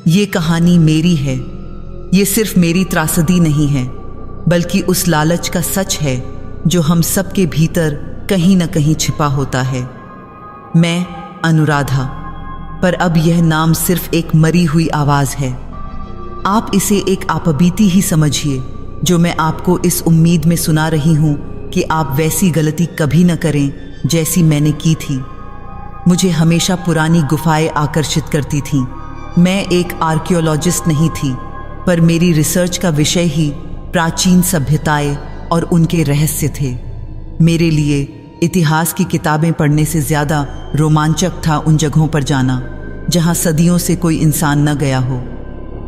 ये कहानी मेरी है। ये सिर्फ मेरी त्रासदी नहीं है, बल्कि उस लालच का सच है जो हम सबके भीतर कहीं न कहीं छिपा होता है। मैं अनुराधा, पर अब यह नाम सिर्फ एक मरी हुई आवाज़ है। आप इसे एक आपबीती ही समझिए जो मैं आपको इस उम्मीद में सुना रही हूँ कि आप वैसी गलती कभी न करें जैसी मैंने की थी। मुझे हमेशा पुरानी गुफाएं आकर्षित करती थीं। मैं एक आर्कियोलॉजिस्ट नहीं थी, पर मेरी रिसर्च का विषय ही प्राचीन सभ्यताएं और उनके रहस्य थे। मेरे लिए इतिहास की किताबें पढ़ने से ज़्यादा रोमांचक था उन जगहों पर जाना जहां सदियों से कोई इंसान न गया हो।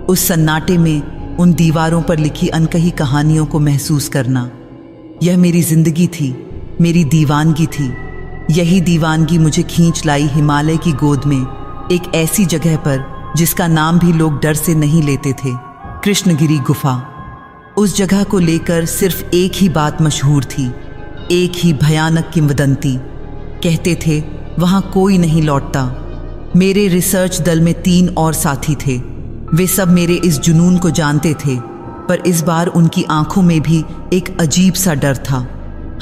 उस सन्नाटे में उन दीवारों पर लिखी अनकही कहानियों को महसूस करना, यह मेरी जिंदगी थी, मेरी दीवानगी थी। यही दीवानगी मुझे खींच लाई हिमालय की गोद में, एक ऐसी जगह पर जिसका नाम भी लोग डर से नहीं लेते थे, कृष्णगिरी गुफा। उस जगह को लेकर सिर्फ एक ही बात मशहूर थी, एक ही भयानक किंवदंती। कहते थे वहां कोई नहीं लौटता। मेरे रिसर्च दल में 3 और साथी थे। वे सब मेरे इस जुनून को जानते थे, पर इस बार उनकी आंखों में भी एक अजीब सा डर था।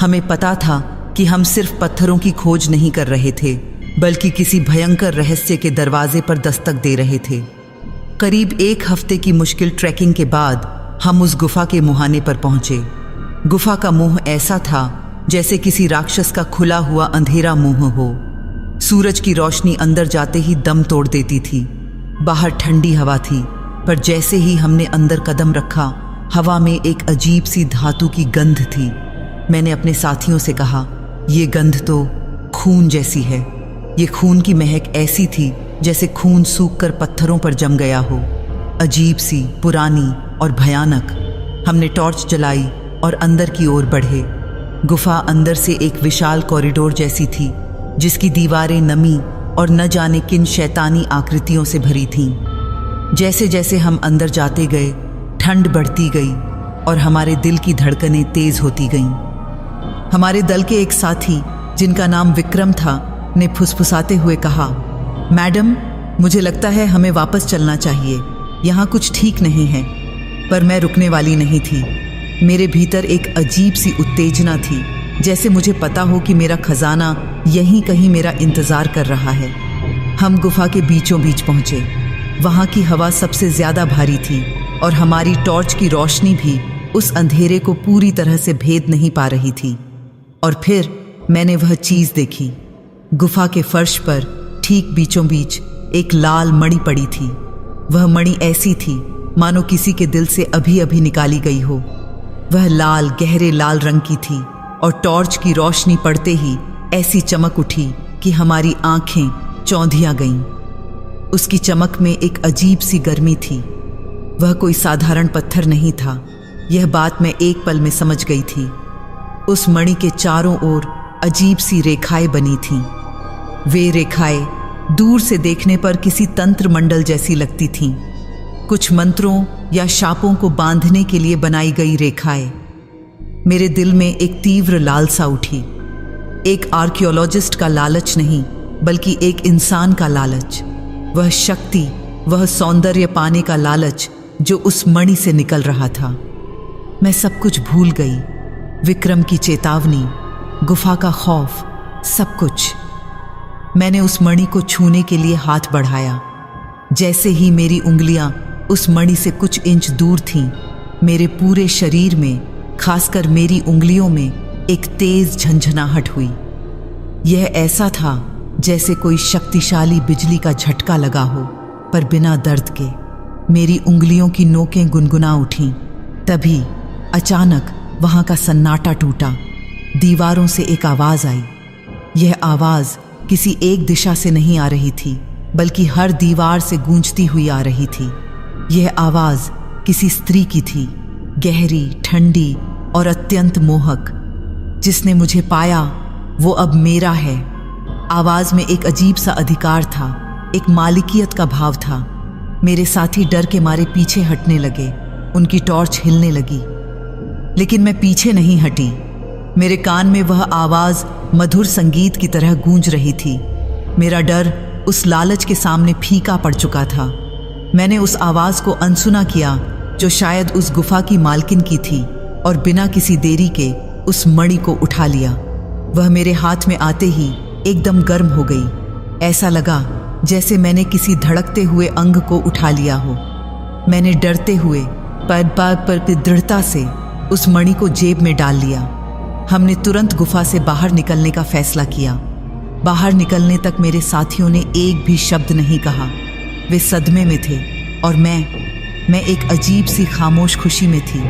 हमें पता था कि हम सिर्फ पत्थरों की खोज नहीं कर रहे थे, बल्कि किसी भयंकर रहस्य के दरवाजे पर दस्तक दे रहे थे। करीब 1 हफ्ते की मुश्किल ट्रैकिंग के बाद हम उस गुफा के मुहाने पर पहुंचे। गुफा का मुंह ऐसा था जैसे किसी राक्षस का खुला हुआ अंधेरा मुंह हो। सूरज की रोशनी अंदर जाते ही दम तोड़ देती थी। बाहर ठंडी हवा थी, पर जैसे ही हमने अंदर कदम रखा, हवा में एक अजीब सी धातु की गंध थी। मैंने अपने साथियों से कहा, ये गंध तो खून जैसी है। ये खून की महक ऐसी थी जैसे खून सूखकर पत्थरों पर जम गया हो, अजीब सी, पुरानी और भयानक। हमने टॉर्च जलाई और अंदर की ओर बढ़े। गुफा अंदर से एक विशाल कॉरिडोर जैसी थी, जिसकी दीवारें नमी और न जाने किन शैतानी आकृतियों से भरी थीं। जैसे जैसे हम अंदर जाते गए, ठंड बढ़ती गई और हमारे दिल की धड़कनें तेज होती गईं। हमारे दल के एक साथी, जिनका नाम विक्रम था, ने फुसफुसाते हुए कहा, मैडम, मुझे लगता है हमें वापस चलना चाहिए। यहाँ कुछ ठीक नहीं है। पर मैं रुकने वाली नहीं थी। मेरे भीतर एक अजीब सी उत्तेजना थी, जैसे मुझे पता हो कि मेरा खजाना यहीं कहीं मेरा इंतज़ार कर रहा है। हम गुफा के बीचों बीच पहुँचे। वहाँ की हवा सबसे ज़्यादा भारी थी और हमारी टॉर्च की रोशनी भी उस अंधेरे को पूरी तरह से भेद नहीं पा रही थी। और फिर मैंने वह चीज़ देखी। गुफा के फर्श पर ठीक बीचों बीच एक लाल मणि पड़ी थी। वह मणि ऐसी थी मानो किसी के दिल से अभी अभी निकाली गई हो। वह लाल, गहरे लाल रंग की थी और टॉर्च की रोशनी पड़ते ही ऐसी चमक उठी कि हमारी आंखें चौंधिया गईं। उसकी चमक में एक अजीब सी गर्मी थी। वह कोई साधारण पत्थर नहीं था, यह बात मैं एक पल में समझ गई थी। उस मणि के चारों ओर अजीब सी रेखाएं बनी थीं। वे रेखाएं दूर से देखने पर किसी तंत्र मंडल जैसी लगती थीं, कुछ मंत्रों या शापों को बांधने के लिए बनाई गई रेखाएं। मेरे दिल में एक तीव्र लालसा उठी, एक आर्कियोलॉजिस्ट का लालच नहीं, बल्कि एक इंसान का लालच। वह शक्ति, वह सौंदर्य पाने का लालच जो उस मणि से निकल रहा था। मैं सब कुछ भूल गई, विक्रम की चेतावनी, गुफा का खौफ, सब कुछ। मैंने उस मणि को छूने के लिए हाथ बढ़ाया। जैसे ही मेरी उंगलियां उस मणि से कुछ इंच दूर थीं, मेरे पूरे शरीर में, खासकर मेरी उंगलियों में एक तेज झंझनाहट हुई। यह ऐसा था जैसे कोई शक्तिशाली बिजली का झटका लगा हो, पर बिना दर्द के। मेरी उंगलियों की नोकें गुनगुना उठीं। तभी अचानक वहां का सन्नाटा टूटा। दीवारों से एक आवाज आई। यह आवाज किसी एक दिशा से नहीं आ रही थी, बल्कि हर दीवार से गूंजती हुई आ रही थी। यह आवाज किसी स्त्री की थी, गहरी, ठंडी और अत्यंत मोहक। जिसने मुझे पाया वो अब मेरा है। आवाज में एक अजीब सा अधिकार था, एक मालिकियत का भाव था। मेरे साथी डर के मारे पीछे हटने लगे। उनकी टॉर्च हिलने लगी, लेकिन मैं पीछे नहीं हटी। मेरे कान में वह आवाज मधुर संगीत की तरह गूंज रही थी। मेरा डर उस लालच के सामने फीका पड़ चुका था। मैंने उस आवाज़ को अनसुना किया जो शायद उस गुफा की मालकिन की थी, और बिना किसी देरी के उस मणि को उठा लिया। वह मेरे हाथ में आते ही एकदम गर्म हो गई। ऐसा लगा जैसे मैंने किसी धड़कते हुए अंग को उठा लिया हो। मैंने डरते हुए पर दृढ़ता से उस मणि को जेब में डाल लिया। हमने तुरंत गुफा से बाहर निकलने का फैसला किया। बाहर निकलने तक मेरे साथियों ने एक भी शब्द नहीं कहा। वे सदमे में थे और मैं एक अजीब सी खामोश खुशी में थी।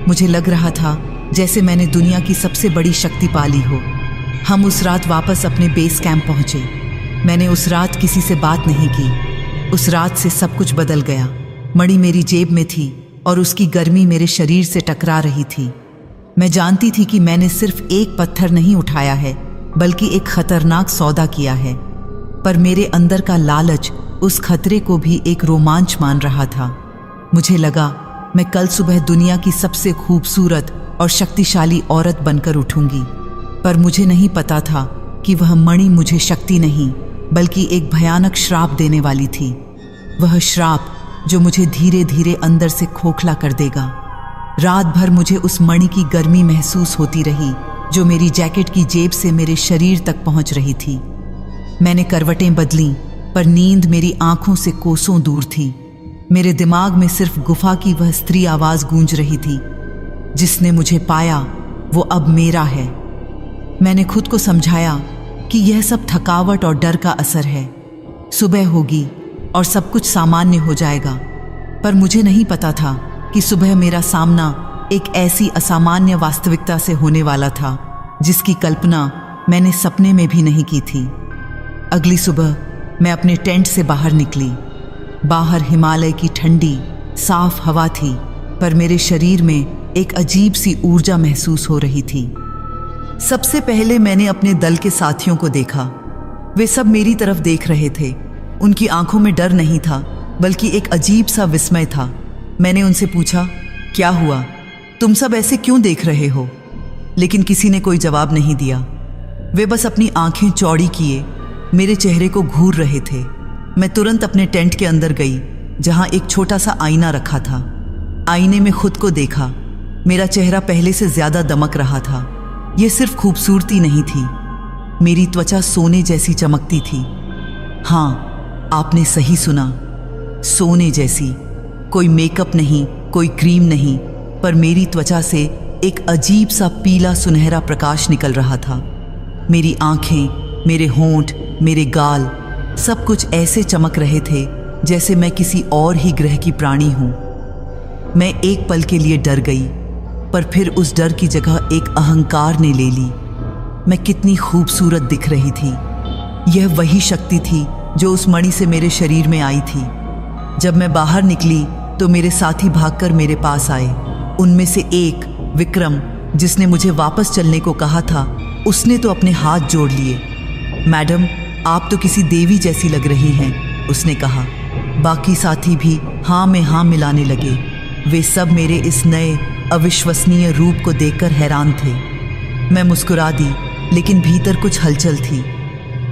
मुझे लग रहा था जैसे मैंने दुनिया की सबसे बड़ी शक्ति पाली हो। हम उस रात वापस अपने बेस कैंप पहुंचे। मैंने उस रात किसी से बात नहीं की। उस रात से सब कुछ बदल गया। मणि मेरी जेब में थी और उसकी गर्मी मेरे शरीर से टकरा रही थी। मैं जानती थी कि मैंने सिर्फ एक पत्थर नहीं उठाया है, बल्कि एक खतरनाक सौदा किया है। पर मेरे अंदर का लालच उस खतरे को भी एक रोमांच मान रहा था। मुझे लगा मैं कल सुबह दुनिया की सबसे खूबसूरत और शक्तिशाली औरत बनकर उठूंगी। पर मुझे नहीं पता था कि वह मणि मुझे शक्ति नहीं, बल्कि एक भयानक श्राप देने वाली थी। वह श्राप जो मुझे धीरे धीरे अंदर से खोखला कर देगा। रात भर मुझे उस मणि की गर्मी महसूस होती रही जो मेरी जैकेट की जेब से मेरे शरीर तक पहुंच रही थी। मैंने करवटें बदलीं, पर नींद मेरी आंखों से कोसों दूर थी। मेरे दिमाग में सिर्फ गुफा की वह स्त्री आवाज गूंज रही थी, जिसने मुझे पाया वो अब मेरा है। मैंने खुद को समझाया कि यह सब थकावट और डर का असर है। सुबह होगी और सब कुछ सामान्य हो जाएगा। पर मुझे नहीं पता था कि सुबह मेरा सामना एक ऐसी असामान्य वास्तविकता से होने वाला था जिसकी कल्पना मैंने सपने में भी नहीं की थी। अगली सुबह मैं अपने टेंट से बाहर निकली। बाहर हिमालय की ठंडी साफ हवा थी, पर मेरे शरीर में एक अजीब सी ऊर्जा महसूस हो रही थी। सबसे पहले मैंने अपने दल के साथियों को देखा। वे सब मेरी तरफ देख रहे थे। उनकी आंखों में डर नहीं था, बल्कि एक अजीब सा विस्मय था। मैंने उनसे पूछा, क्या हुआ? तुम सब ऐसे क्यों देख रहे हो? लेकिन किसी ने कोई जवाब नहीं दिया। वे बस अपनी आंखें चौड़ी किए मेरे चेहरे को घूर रहे थे। मैं तुरंत अपने टेंट के अंदर गई, जहां एक छोटा सा आईना रखा था। आईने में खुद को देखा। मेरा चेहरा पहले से ज्यादा दमक रहा था। यह सिर्फ खूबसूरती नहीं थी, मेरी त्वचा सोने जैसी चमकती थी। हाँ, आपने सही सुना, सोने जैसी। कोई मेकअप नहीं, कोई क्रीम नहीं, पर मेरी त्वचा से एक अजीब सा पीला सुनहरा प्रकाश निकल रहा था। मेरी आंखें, मेरे होंठ, मेरे गाल, सब कुछ ऐसे चमक रहे थे जैसे मैं किसी और ही ग्रह की प्राणी हूं। मैं एक पल के लिए डर गई, पर फिर उस डर की जगह एक अहंकार ने ले ली। मैं कितनी खूबसूरत दिख रही थी। यह वही शक्ति थी जो उस मणि से मेरे शरीर में आई थी। जब मैं बाहर निकली तो मेरे साथी भागकर मेरे पास आए। उनमें से एक, विक्रम, जिसने मुझे वापस चलने को कहा था, उसने तो अपने हाथ जोड़ लिए। मैडम, आप तो किसी देवी जैसी लग रही हैं, उसने कहा। बाकी साथी भी हाँ में हाँ मिलाने लगे। वे सब मेरे इस नए अविश्वसनीय रूप को देखकर हैरान थे। मैं मुस्कुरा दी, लेकिन भीतर कुछ हलचल थी।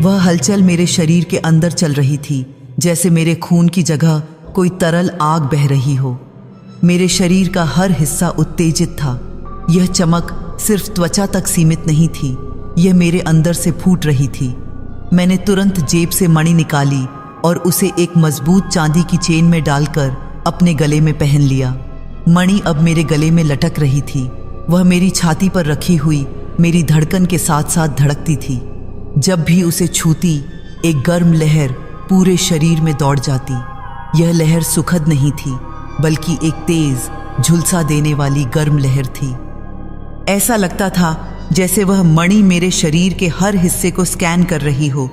वह हलचल मेरे शरीर के अंदर चल रही थी, जैसे मेरे खून की जगह कोई तरल आग बह रही हो। मेरे शरीर का हर हिस्सा उत्तेजित था। यह चमक सिर्फ त्वचा तक सीमित नहीं थी, यह मेरे अंदर से फूट रही थी। मैंने तुरंत जेब से मणि निकाली और उसे एक मजबूत चांदी की चेन में डालकर अपने गले में पहन लिया। मणि अब मेरे गले में लटक रही थी। वह मेरी छाती पर रखी हुई मेरी धड़कन के साथ साथ धड़कती थी। जब भी उसे छूती, एक गर्म लहर पूरे शरीर में दौड़ जाती। यह लहर सुखद नहीं थी, बल्कि एक तेज, झुलसा देने वाली गर्म लहर थी। ऐसा लगता था जैसे वह मणि मेरे शरीर के हर हिस्से को स्कैन कर रही हो,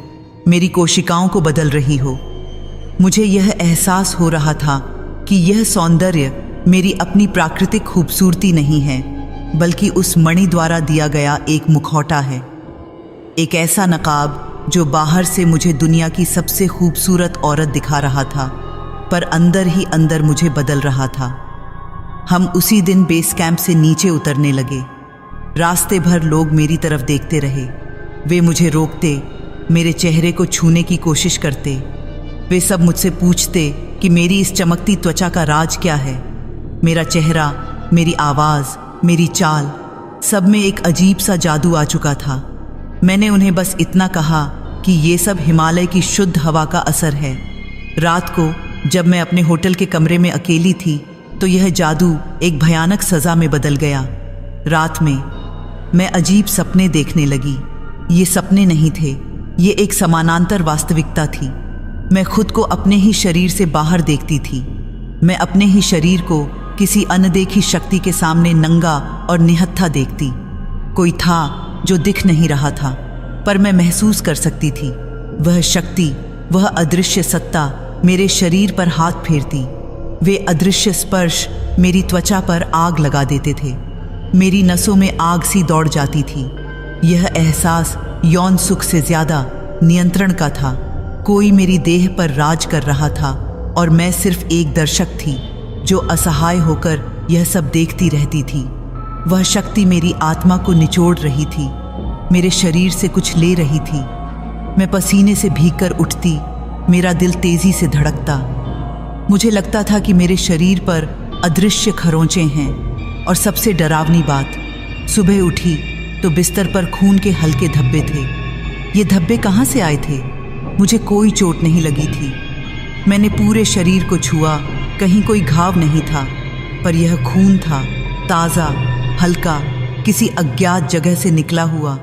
मेरी कोशिकाओं को बदल रही हो। मुझे यह एहसास हो रहा था कि यह सौंदर्य मेरी अपनी प्राकृतिक खूबसूरती नहीं है, बल्कि उस मणि द्वारा दिया गया एक मुखौटा है। एक ऐसा नकाब जो बाहर से मुझे दुनिया की सबसे खूबसूरत औरत दिखा रहा था, पर अंदर ही अंदर मुझे बदल रहा था। हम उसी दिन बेस कैंप से नीचे उतरने लगे। रास्ते भर लोग मेरी तरफ देखते रहे। वे मुझे रोकते, मेरे चेहरे को छूने की कोशिश करते। वे सब मुझसे पूछते कि मेरी इस चमकती त्वचा का राज क्या है। मेरा चेहरा, मेरी आवाज़, मेरी चाल, सब में एक अजीब सा जादू आ चुका था। मैंने उन्हें बस इतना कहा कि ये सब हिमालय की शुद्ध हवा का असर है। रात को जब मैं अपने होटल के कमरे में अकेली थी तो यह जादू एक भयानक सज़ा में बदल गया। रात में मैं अजीब सपने देखने लगी। ये सपने नहीं थे, ये एक समानांतर वास्तविकता थी। मैं खुद को अपने ही शरीर से बाहर देखती थी। मैं अपने ही शरीर को किसी अनदेखी शक्ति के सामने नंगा और निहत्था देखती। कोई था जो दिख नहीं रहा था, पर मैं महसूस कर सकती थी। वह शक्ति, वह अदृश्य सत्ता मेरे शरीर पर हाथ फेरती। वे अदृश्य स्पर्श मेरी त्वचा पर आग लगा देते थे। मेरी नसों में आग सी दौड़ जाती थी। यह एहसास यौन सुख से ज्यादा नियंत्रण का था। कोई मेरी देह पर राज कर रहा था और मैं सिर्फ एक दर्शक थी जो असहाय होकर यह सब देखती रहती थी। वह शक्ति मेरी आत्मा को निचोड़ रही थी, मेरे शरीर से कुछ ले रही थी। मैं पसीने से भीगकर उठती, मेरा दिल तेजी से धड़कता। मुझे लगता था कि मेरे शरीर पर अदृश्य खरोंचे हैं। और सबसे डरावनी बात, सुबह उठी तो बिस्तर पर खून के हल्के धब्बे थे। ये धब्बे कहाँ से आए थे? मुझे कोई चोट नहीं लगी थी। मैंने पूरे शरीर को छुआ, कहीं कोई घाव नहीं था, पर यह खून था, ताज़ा, हल्का, किसी अज्ञात जगह से निकला हुआ।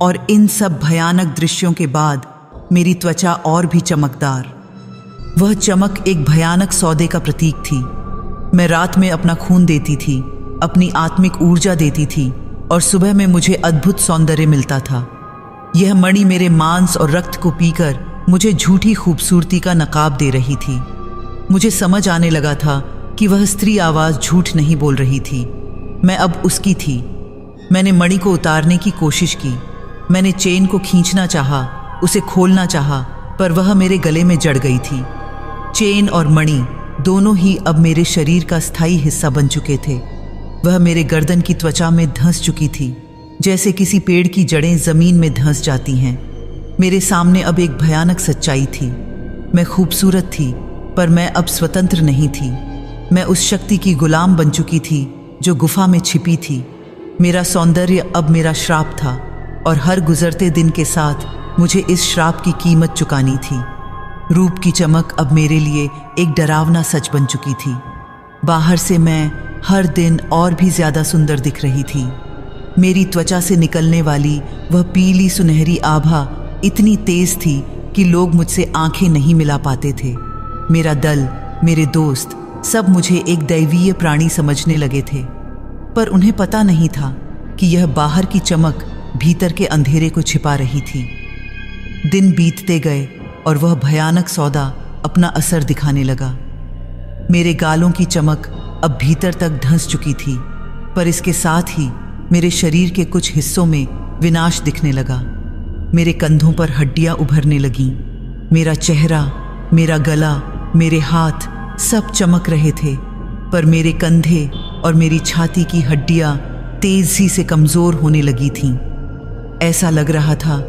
और इन सब भयानक दृश्यों के बाद मेरी त्वचा और भी चमकदार। वह चमक एक भयानक सौदे का प्रतीक थी। मैं रात में अपना खून देती थी, अपनी आत्मिक ऊर्जा देती थी, और सुबह में मुझे अद्भुत सौंदर्य मिलता था। यह मणि मेरे मांस और रक्त को पीकर मुझे झूठी खूबसूरती का नकाब दे रही थी। मुझे समझ आने लगा था कि वह स्त्री आवाज़ झूठ नहीं बोल रही थी, मैं अब उसकी थी। मैंने मणि को उतारने की कोशिश की। मैंने चेन को खींचना चाहा, उसे खोलना चाहा, पर वह मेरे गले में जड़ गई थी। चेन और मणि दोनों ही अब मेरे शरीर का स्थायी हिस्सा बन चुके थे। वह मेरे गर्दन की त्वचा में धंस चुकी थी, जैसे किसी पेड़ की जड़ें जमीन में धंस जाती हैं। मेरे सामने अब एक भयानक सच्चाई थी। मैं खूबसूरत थी, पर मैं अब स्वतंत्र नहीं थी। मैं उस शक्ति की गुलाम बन चुकी थी जो गुफा में छिपी थी। मेरा सौंदर्य अब मेरा श्राप था, और हर गुजरते दिन के साथ मुझे इस श्राप की कीमत चुकानी थी। रूप की चमक अब मेरे लिए एक डरावना सच बन चुकी थी। बाहर से मैं हर दिन और भी ज्यादा सुंदर दिख रही थी। मेरी त्वचा से निकलने वाली वह पीली सुनहरी आभा इतनी तेज थी कि लोग मुझसे आंखें नहीं मिला पाते थे। मेरा दल, मेरे दोस्त, सब मुझे एक दैवीय प्राणी समझने लगे थे, पर उन्हें पता नहीं था कि यह बाहर की चमक भीतर के अंधेरे को छिपा रही थी। दिन बीतते गए और वह भयानक सौदा अपना असर दिखाने लगा। मेरे गालों की चमक अब भीतर तक धंस चुकी थी, पर इसके साथ ही मेरे शरीर के कुछ हिस्सों में विनाश दिखने लगा। मेरे कंधों पर हड्डियां उभरने लगीं। मेरा चेहरा, मेरा गला, मेरे हाथ सब चमक रहे थे, पर मेरे कंधे और मेरी छाती की हड्डियां तेजी से कमज़ोर होने लगी थीं। ऐसा लग रहा था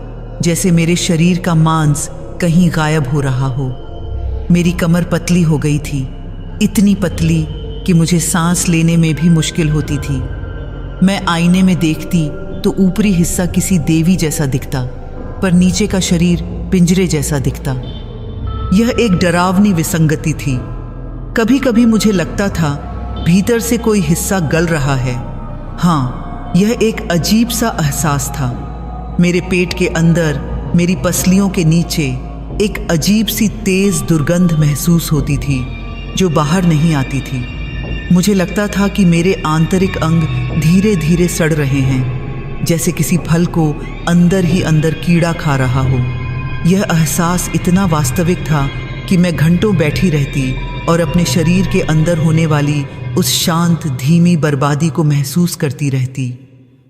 जैसे मेरे शरीर का मांस कहीं गायब हो रहा हो। मेरी कमर पतली हो गई थी, इतनी पतली कि मुझे सांस लेने में भी मुश्किल होती थी। मैं आईने में देखती तो ऊपरी हिस्सा किसी देवी जैसा दिखता, पर नीचे का शरीर पिंजरे जैसा दिखता। यह एक डरावनी विसंगति थी। कभी कभी मुझे लगता था भीतर से कोई हिस्सा गल रहा है। हाँ, यह एक अजीब सा एहसास था। मेरे पेट के अंदर, मेरी पसलियों के नीचे एक अजीब सी तेज दुर्गंध महसूस होती थी जो बाहर नहीं आती थी। मुझे लगता था कि मेरे आंतरिक अंग धीरे धीरे सड़ रहे हैं, जैसे किसी फल को अंदर ही अंदर कीड़ा खा रहा हो। यह एहसास इतना वास्तविक था कि मैं घंटों बैठी रहती और अपने शरीर के अंदर होने वाली उस शांत धीमी बर्बादी को महसूस करती रहती।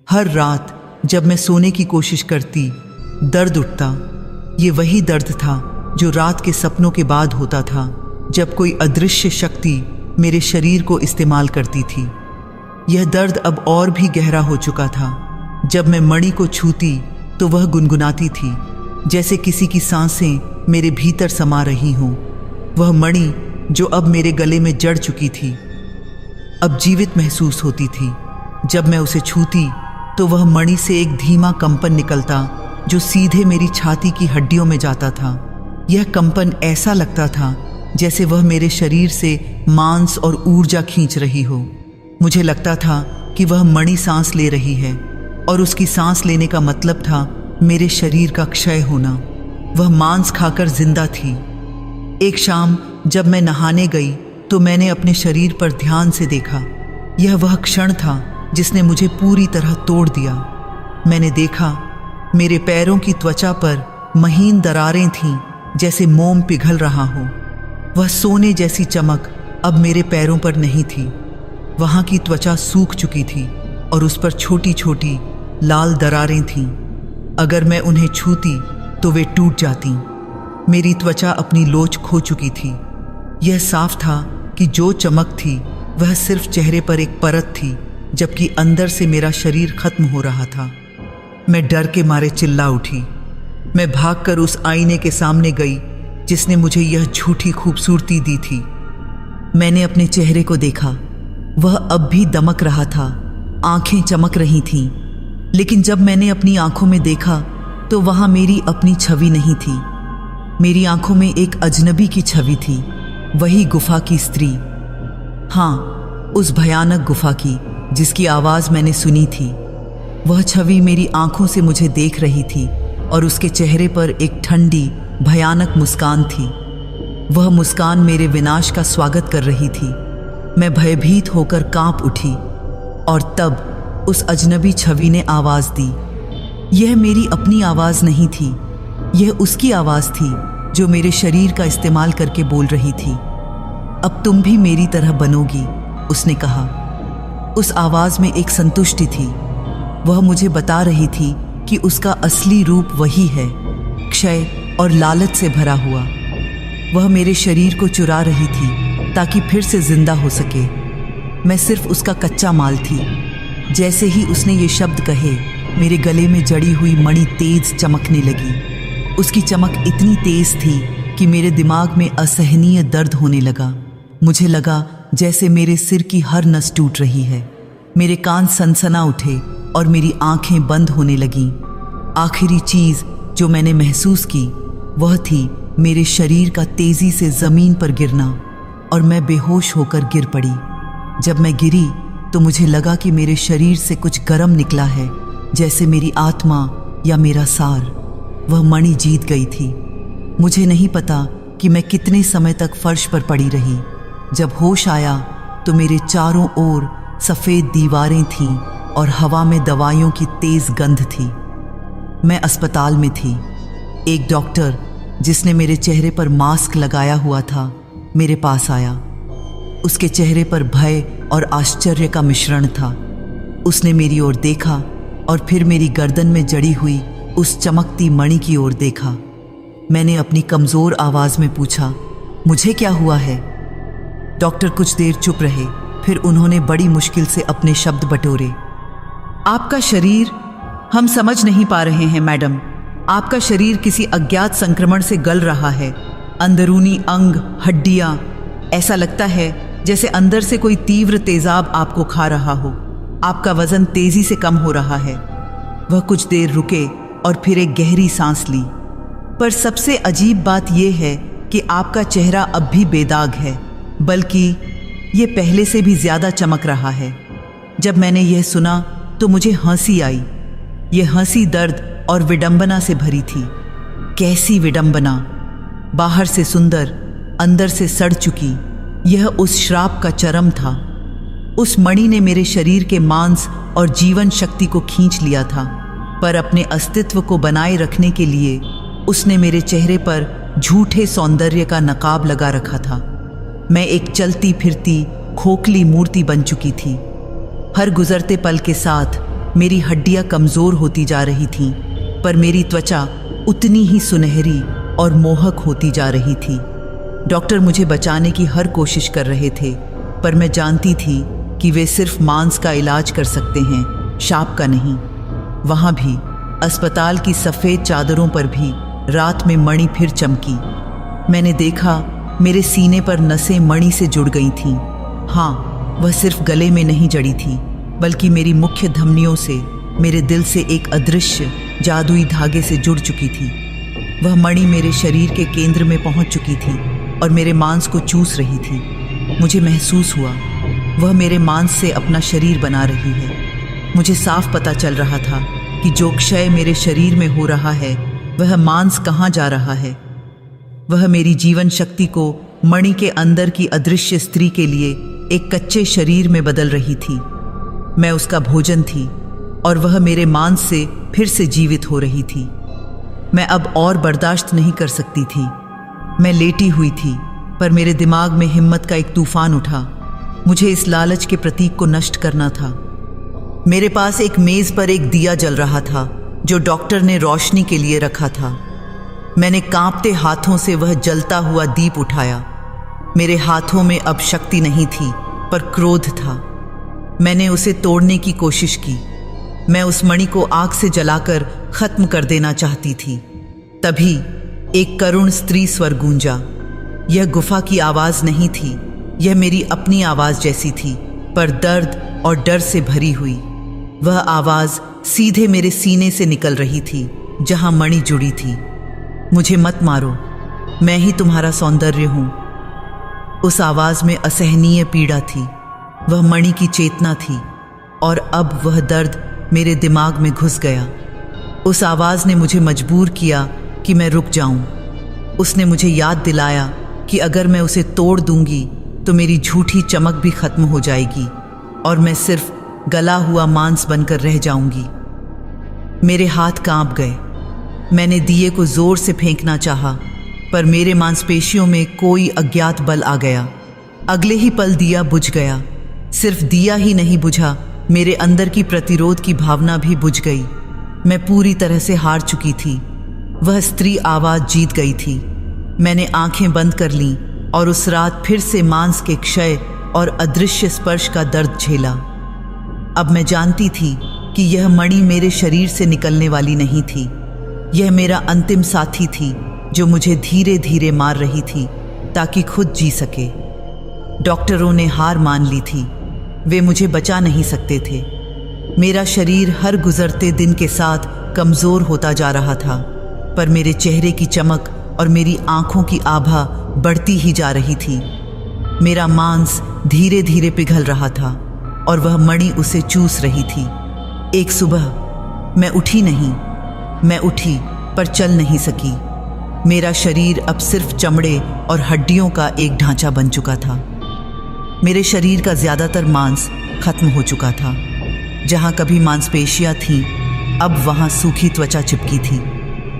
हर रात जब मैं सोने की कोशिश करती, दर्द उठता। ये वही दर्द था जो रात के सपनों के बाद होता था, जब कोई अदृश्य शक्ति मेरे शरीर को इस्तेमाल करती थी। यह दर्द अब और भी गहरा हो चुका था। जब मैं मणि को छूती तो वह गुनगुनाती थी, जैसे किसी की सांसें मेरे भीतर समा रही हों। वह मणि जो अब मेरे गले में जड़ चुकी थी, अब जीवित महसूस होती थी। जब मैं उसे छूती तो वह मणि से एक धीमा कंपन निकलता जो सीधे मेरी छाती की हड्डियों में जाता था। यह कंपन ऐसा लगता था जैसे वह मेरे शरीर से मांस और ऊर्जा खींच रही हो। मुझे लगता था कि वह मणि सांस ले रही है और उसकी सांस लेने का मतलब था मेरे शरीर का क्षय होना। वह मांस खाकर जिंदा थी। एक शाम जब मैं नहाने गई तो मैंने अपने शरीर पर ध्यान से देखा। यह वह क्षण था जिसने मुझे पूरी तरह तोड़ दिया। मैंने देखा मेरे पैरों की त्वचा पर महीन दरारें थीं, जैसे मोम पिघल रहा हो। वह सोने जैसी चमक अब मेरे पैरों पर नहीं थी। वहाँ की त्वचा सूख चुकी थी और उस पर छोटी छोटी लाल दरारें थीं। अगर मैं उन्हें छूती तो वे टूट जातीं। मेरी त्वचा अपनी लोच खो चुकी थी। यह साफ था कि जो चमक थी वह सिर्फ चेहरे पर एक परत थी, जबकि अंदर से मेरा शरीर खत्म हो रहा था। मैं डर के मारे चिल्ला उठी। मैं भागकर उस आईने के सामने गई जिसने मुझे यह झूठी खूबसूरती दी थी। मैंने अपने चेहरे को देखा। वह अब भी दमक रहा था, आंखें चमक रही थीं। लेकिन जब मैंने अपनी आंखों में देखा तो वहां मेरी अपनी छवि नहीं थी। मेरी आंखों में एक अजनबी की छवि थी, वही गुफा की स्त्री। हाँ, उस भयानक गुफा की जिसकी आवाज़ मैंने सुनी थी। वह छवि मेरी आंखों से मुझे देख रही थी और उसके चेहरे पर एक ठंडी भयानक मुस्कान थी। वह मुस्कान मेरे विनाश का स्वागत कर रही थी। मैं भयभीत होकर कांप उठी और तब उस अजनबी छवि ने आवाज़ दी। यह मेरी अपनी आवाज़ नहीं थी, यह उसकी आवाज़ थी जो मेरे शरीर का इस्तेमाल करके बोल रही थी। अब तुम भी मेरी तरह बनोगी, उसने कहा। उस आवाज़ में एक संतुष्टि थी। वह मुझे बता रही थी कि उसका असली रूप वही है, क्षय और लालच से भरा हुआ। वह मेरे शरीर को चुरा रही थी ताकि फिर से जिंदा हो सके। मैं सिर्फ उसका कच्चा माल थी। जैसे ही उसने ये शब्द कहे, मेरे गले में जड़ी हुई मणि तेज चमकने लगी। उसकी चमक इतनी तेज थी कि मेरे दिमाग में असहनीय दर्द होने लगा। मुझे लगा जैसे मेरे सिर की हर नस टूट रही है। मेरे कान सनसना उठे और मेरी आंखें बंद होने लगीं। आखिरी चीज जो मैंने महसूस की वह थी मेरे शरीर का तेजी से जमीन पर गिरना और मैं बेहोश होकर गिर पड़ी। जब मैं गिरी तो मुझे लगा कि मेरे शरीर से कुछ गर्म निकला है, जैसे मेरी आत्मा या मेरा सार। वह मणि जीत गई थी। मुझे नहीं पता कि मैं कितने समय तक फर्श पर पड़ी रही। जब होश आया तो मेरे चारों ओर सफ़ेद दीवारें थीं और हवा में दवाइयों की तेज गंध थी। मैं अस्पताल में थी। एक डॉक्टर जिसने मेरे चेहरे पर मास्क लगाया हुआ था मेरे पास आया। उसके चेहरे पर भय और आश्चर्य का मिश्रण था। उसने मेरी ओर देखा और फिर मेरी गर्दन में जड़ी हुई उस चमकती मणि की ओर देखा। मैंने अपनी कमज़ोर आवाज़ में पूछा, मुझे क्या हुआ है? डॉक्टर कुछ देर चुप रहे, फिर उन्होंने बड़ी मुश्किल से अपने शब्द बटोरे। आपका शरीर, हम समझ नहीं पा रहे हैं मैडम। आपका शरीर किसी अज्ञात संक्रमण से गल रहा है। अंदरूनी अंग, हड्डियां, ऐसा लगता है जैसे अंदर से कोई तीव्र तेजाब आपको खा रहा हो। आपका वजन तेजी से कम हो रहा है। वह कुछ देर रुके और फिर एक गहरी सांस ली। पर सबसे अजीब बात यह है कि आपका चेहरा अब भी बेदाग है, बल्कि ये पहले से भी ज़्यादा चमक रहा है। जब मैंने यह सुना तो मुझे हंसी आई। यह हंसी दर्द और विडंबना से भरी थी। कैसी विडंबना! बाहर से सुंदर, अंदर से सड़ चुकी। यह उस श्राप का चरम था। उस मणि ने मेरे शरीर के मांस और जीवन शक्ति को खींच लिया था, पर अपने अस्तित्व को बनाए रखने के लिए उसने मेरे चेहरे पर झूठे सौंदर्य का नकाब लगा रखा था। मैं एक चलती फिरती खोखली मूर्ति बन चुकी थी। हर गुजरते पल के साथ मेरी हड्डियां कमज़ोर होती जा रही थीं, पर मेरी त्वचा उतनी ही सुनहरी और मोहक होती जा रही थी। डॉक्टर मुझे बचाने की हर कोशिश कर रहे थे, पर मैं जानती थी कि वे सिर्फ मांस का इलाज कर सकते हैं, शाप का नहीं। वहाँ भी अस्पताल की सफ़ेद चादरों पर भी रात में मणि फिर चमकी। मैंने देखा मेरे सीने पर नसें मणि से जुड़ गई थीं। हाँ, वह सिर्फ गले में नहीं जड़ी थी, बल्कि मेरी मुख्य धमनियों से, मेरे दिल से एक अदृश्य जादुई धागे से जुड़ चुकी थी। वह मणि मेरे शरीर के केंद्र में पहुंच चुकी थी और मेरे मांस को चूस रही थी। मुझे महसूस हुआ वह मेरे मांस से अपना शरीर बना रही है। मुझे साफ पता चल रहा था कि जो क्षय मेरे शरीर में हो रहा है वह मांस कहाँ जा रहा है। वह मेरी जीवन शक्ति को मणि के अंदर की अदृश्य स्त्री के लिए एक कच्चे शरीर में बदल रही थी। मैं उसका भोजन थी और वह मेरे मांस से फिर से जीवित हो रही थी। मैं अब और बर्दाश्त नहीं कर सकती थी। मैं लेटी हुई थी, पर मेरे दिमाग में हिम्मत का एक तूफान उठा। मुझे इस लालच के प्रतीक को नष्ट करना था। मेरे पास एक मेज पर एक दिया जल रहा था जो डॉक्टर ने रोशनी के लिए रखा था। मैंने कांपते हाथों से वह जलता हुआ दीप उठाया। मेरे हाथों में अब शक्ति नहीं थी, पर क्रोध था। मैंने उसे तोड़ने की कोशिश की। मैं उस मणि को आग से जलाकर खत्म कर देना चाहती थी। तभी एक करुण स्त्री स्वर गूंजा। यह गुफा की आवाज नहीं थी, यह मेरी अपनी आवाज जैसी थी, पर दर्द और डर से भरी हुई। वह आवाज सीधे मेरे सीने से निकल रही थी, जहां मणि जुड़ी थी। मुझे मत मारो, मैं ही तुम्हारा सौंदर्य हूं। उस आवाज में असहनीय पीड़ा थी। वह मणि की चेतना थी और अब वह दर्द मेरे दिमाग में घुस गया। उस आवाज ने मुझे मजबूर किया कि मैं रुक जाऊं। उसने मुझे याद दिलाया कि अगर मैं उसे तोड़ दूंगी तो मेरी झूठी चमक भी खत्म हो जाएगी और मैं सिर्फ गला हुआ मांस बनकर रह जाऊंगी। मेरे हाथ कांप गए। मैंने दिए को जोर से फेंकना चाहा, पर मेरे मांसपेशियों में कोई अज्ञात बल आ गया। अगले ही पल दिया बुझ गया। सिर्फ दिया ही नहीं बुझा, मेरे अंदर की प्रतिरोध की भावना भी बुझ गई। मैं पूरी तरह से हार चुकी थी। वह स्त्री आवाज जीत गई थी। मैंने आंखें बंद कर लीं और उस रात फिर से मांस के क्षय और अदृश्य स्पर्श का दर्द झेला। अब मैं जानती थी कि यह मणि मेरे शरीर से निकलने वाली नहीं थी। यह मेरा अंतिम साथी थी जो मुझे धीरे धीरे मार रही थी ताकि खुद जी सके। डॉक्टरों ने हार मान ली थी। वे मुझे बचा नहीं सकते थे। मेरा शरीर हर गुजरते दिन के साथ कमज़ोर होता जा रहा था, पर मेरे चेहरे की चमक और मेरी आंखों की आभा बढ़ती ही जा रही थी। मेरा मांस धीरे धीरे पिघल रहा था और वह मणि उसे चूस रही थी। एक सुबह मैं उठी नहीं। मैं उठी पर चल नहीं सकी। मेरा शरीर अब सिर्फ चमड़े और हड्डियों का एक ढांचा बन चुका था। मेरे शरीर का ज़्यादातर मांस खत्म हो चुका था। जहाँ कभी मांसपेशियाँ थीं, अब वहाँ सूखी त्वचा चिपकी थी।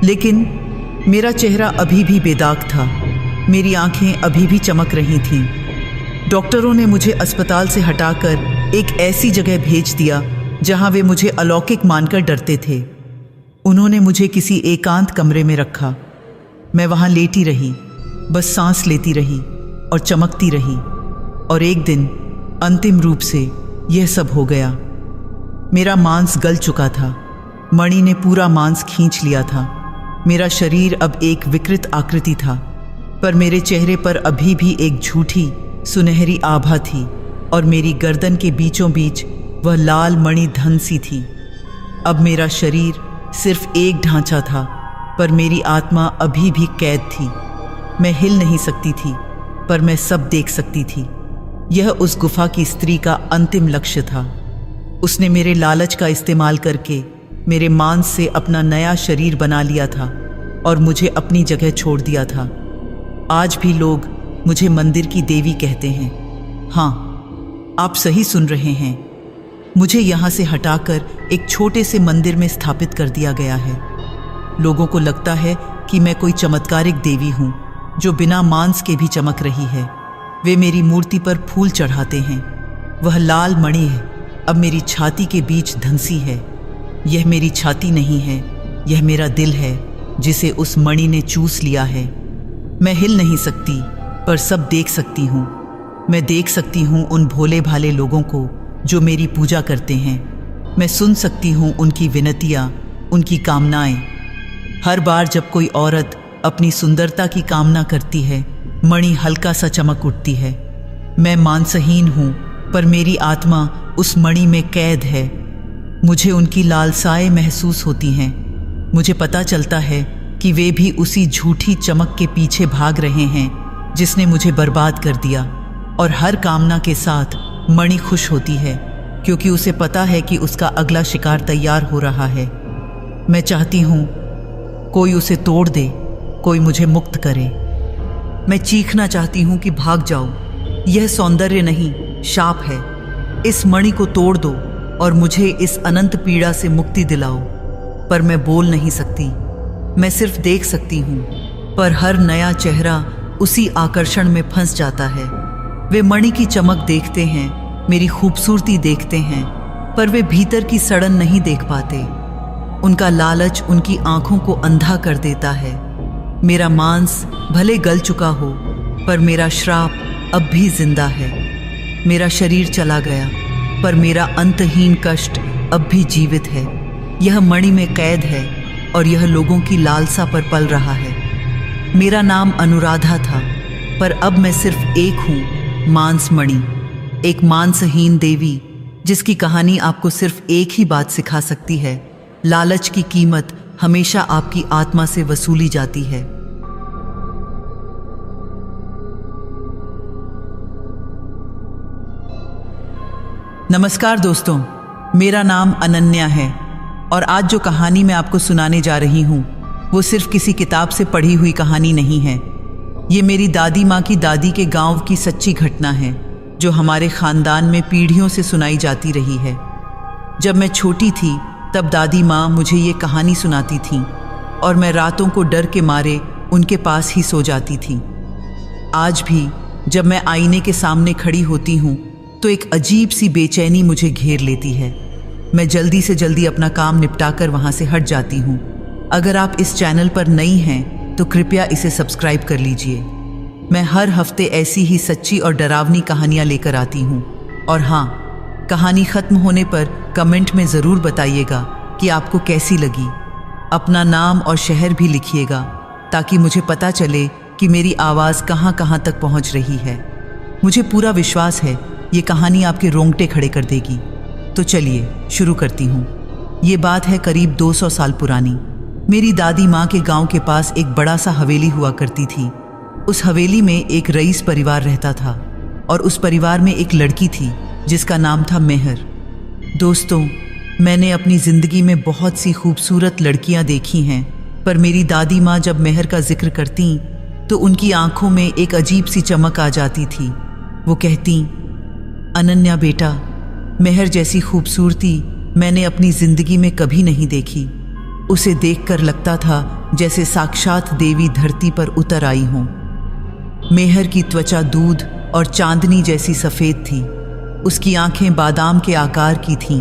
लेकिन मेरा चेहरा अभी भी बेदाग था। मेरी आंखें अभी भी चमक रही थीं। डॉक्टरों ने मुझे अस्पताल से हटाकर एक ऐसी जगह भेज दिया जहाँ वे मुझे अलौकिक मानकर डरते थे। उन्होंने मुझे किसी एकांत कमरे में रखा। मैं वहाँ लेटी रही, बस सांस लेती रही और चमकती रही। और एक दिन अंतिम रूप से यह सब हो गया। मेरा मांस गल चुका था। मणि ने पूरा मांस खींच लिया था। मेरा शरीर अब एक विकृत आकृति था, पर मेरे चेहरे पर अभी भी एक झूठी सुनहरी आभा थी और मेरी गर्दन के बीचों बीच वह लाल मणि धन सी थी। अब मेरा शरीर सिर्फ एक ढांचा था, पर मेरी आत्मा अभी भी कैद थी। मैं हिल नहीं सकती थी, पर मैं सब देख सकती थी। यह उस गुफा की स्त्री का अंतिम लक्ष्य था। उसने मेरे लालच का इस्तेमाल करके मेरे मांस से अपना नया शरीर बना लिया था और मुझे अपनी जगह छोड़ दिया था। आज भी लोग मुझे मंदिर की देवी कहते हैं। हाँ, आप सही सुन रहे हैं। मुझे यहाँ से हटाकर एक छोटे से मंदिर में स्थापित कर दिया गया है। लोगों को लगता है कि मैं कोई चमत्कारिक देवी हूँ जो बिना मांस के भी चमक रही है। वे मेरी मूर्ति पर फूल चढ़ाते हैं। वह लाल मणि है, अब मेरी छाती के बीच धंसी है। यह मेरी छाती नहीं है, यह मेरा दिल है जिसे उस मणि ने चूस लिया है। मैं हिल नहीं सकती, पर सब देख सकती हूँ। मैं देख सकती हूँ उन भोले भाले लोगों को जो मेरी पूजा करते हैं। मैं सुन सकती हूँ उनकी विनतियाँ, उनकी कामनाएं। हर बार जब कोई औरत अपनी सुंदरता की कामना करती है मणि हल्का सा चमक उठती है। मैं मांसहीन हूँ, पर मेरी आत्मा उस मणि में कैद है। मुझे उनकी लालसाएं महसूस होती हैं। मुझे पता चलता है कि वे भी उसी झूठी चमक के पीछे भाग रहे हैं जिसने मुझे बर्बाद कर दिया। और हर कामना के साथ मणि खुश होती है, क्योंकि उसे पता है कि उसका अगला शिकार तैयार हो रहा है। मैं चाहती हूँ कोई उसे तोड़ दे, कोई मुझे मुक्त करे। मैं चीखना चाहती हूँ कि भाग जाओ, यह सौंदर्य नहीं, शाप है। इस मणि को तोड़ दो और मुझे इस अनंत पीड़ा से मुक्ति दिलाओ। पर मैं बोल नहीं सकती, मैं सिर्फ देख सकती हूँ। पर हर नया चेहरा उसी आकर्षण में फंस जाता है। वे मणि की चमक देखते हैं, मेरी खूबसूरती देखते हैं, पर वे भीतर की सड़न नहीं देख पाते। उनका लालच उनकी आंखों को अंधा कर देता है। मेरा मांस भले गल चुका हो, पर मेरा श्राप अब भी जिंदा है। मेरा शरीर चला गया, पर मेरा अंतहीन कष्ट अब भी जीवित है। यह मणि में कैद है और यह लोगों की लालसा पर पल रहा है। मेरा नाम अनुराधा था, पर अब मैं सिर्फ एक हूँ, मांस मणि, एक मांसहीन देवी, जिसकी कहानी आपको सिर्फ एक ही बात सिखा सकती है: लालच की कीमत हमेशा आपकी आत्मा से वसूली जाती है। नमस्कार दोस्तों, मेरा नाम अनन्या है और आज जो कहानी मैं आपको सुनाने जा रही हूँ वो सिर्फ किसी किताब से पढ़ी हुई कहानी नहीं है। ये मेरी दादी माँ की दादी के गांव की सच्ची घटना है, जो हमारे खानदान में पीढ़ियों से सुनाई जाती रही है। जब मैं छोटी थी तब दादी माँ मुझे ये कहानी सुनाती थीं और मैं रातों को डर के मारे उनके पास ही सो जाती थी। आज भी जब मैं आईने के सामने खड़ी होती हूँ तो एक अजीब सी बेचैनी मुझे घेर लेती है। मैं जल्दी से जल्दी अपना काम निपटाकर वहाँ से हट जाती हूँ। अगर आप इस चैनल पर नई हैं तो कृपया इसे सब्सक्राइब कर लीजिए। मैं हर हफ्ते ऐसी ही सच्ची और डरावनी कहानियाँ लेकर आती हूँ। और हाँ, कहानी ख़त्म होने पर कमेंट में ज़रूर बताइएगा कि आपको कैसी लगी। अपना नाम और शहर भी लिखिएगा ताकि मुझे पता चले कि मेरी आवाज़ कहाँ कहाँ तक पहुँच रही है। मुझे पूरा विश्वास है ये कहानी आपके रोंगटे खड़े कर देगी। तो चलिए शुरू करती हूँ। ये बात है करीब 200 साल पुरानी। मेरी दादी माँ के गांव के पास एक बड़ा सा हवेली हुआ करती थी। उस हवेली में एक रईस परिवार रहता था और उस परिवार में एक लड़की थी जिसका नाम था मेहर। दोस्तों, मैंने अपनी ज़िंदगी में बहुत सी खूबसूरत लड़कियां देखी हैं, पर मेरी दादी माँ जब मेहर का जिक्र करती तो उनकी आंखों में एक अजीब सी चमक आ जाती थी। वो कहती, अनन्या बेटा, मेहर जैसी खूबसूरती मैंने अपनी ज़िंदगी में कभी नहीं देखी। उसे देखकर लगता था जैसे साक्षात देवी धरती पर उतर आई हों। मेहर की त्वचा दूध और चांदनी जैसी सफ़ेद थी। उसकी आंखें बादाम के आकार की थीं,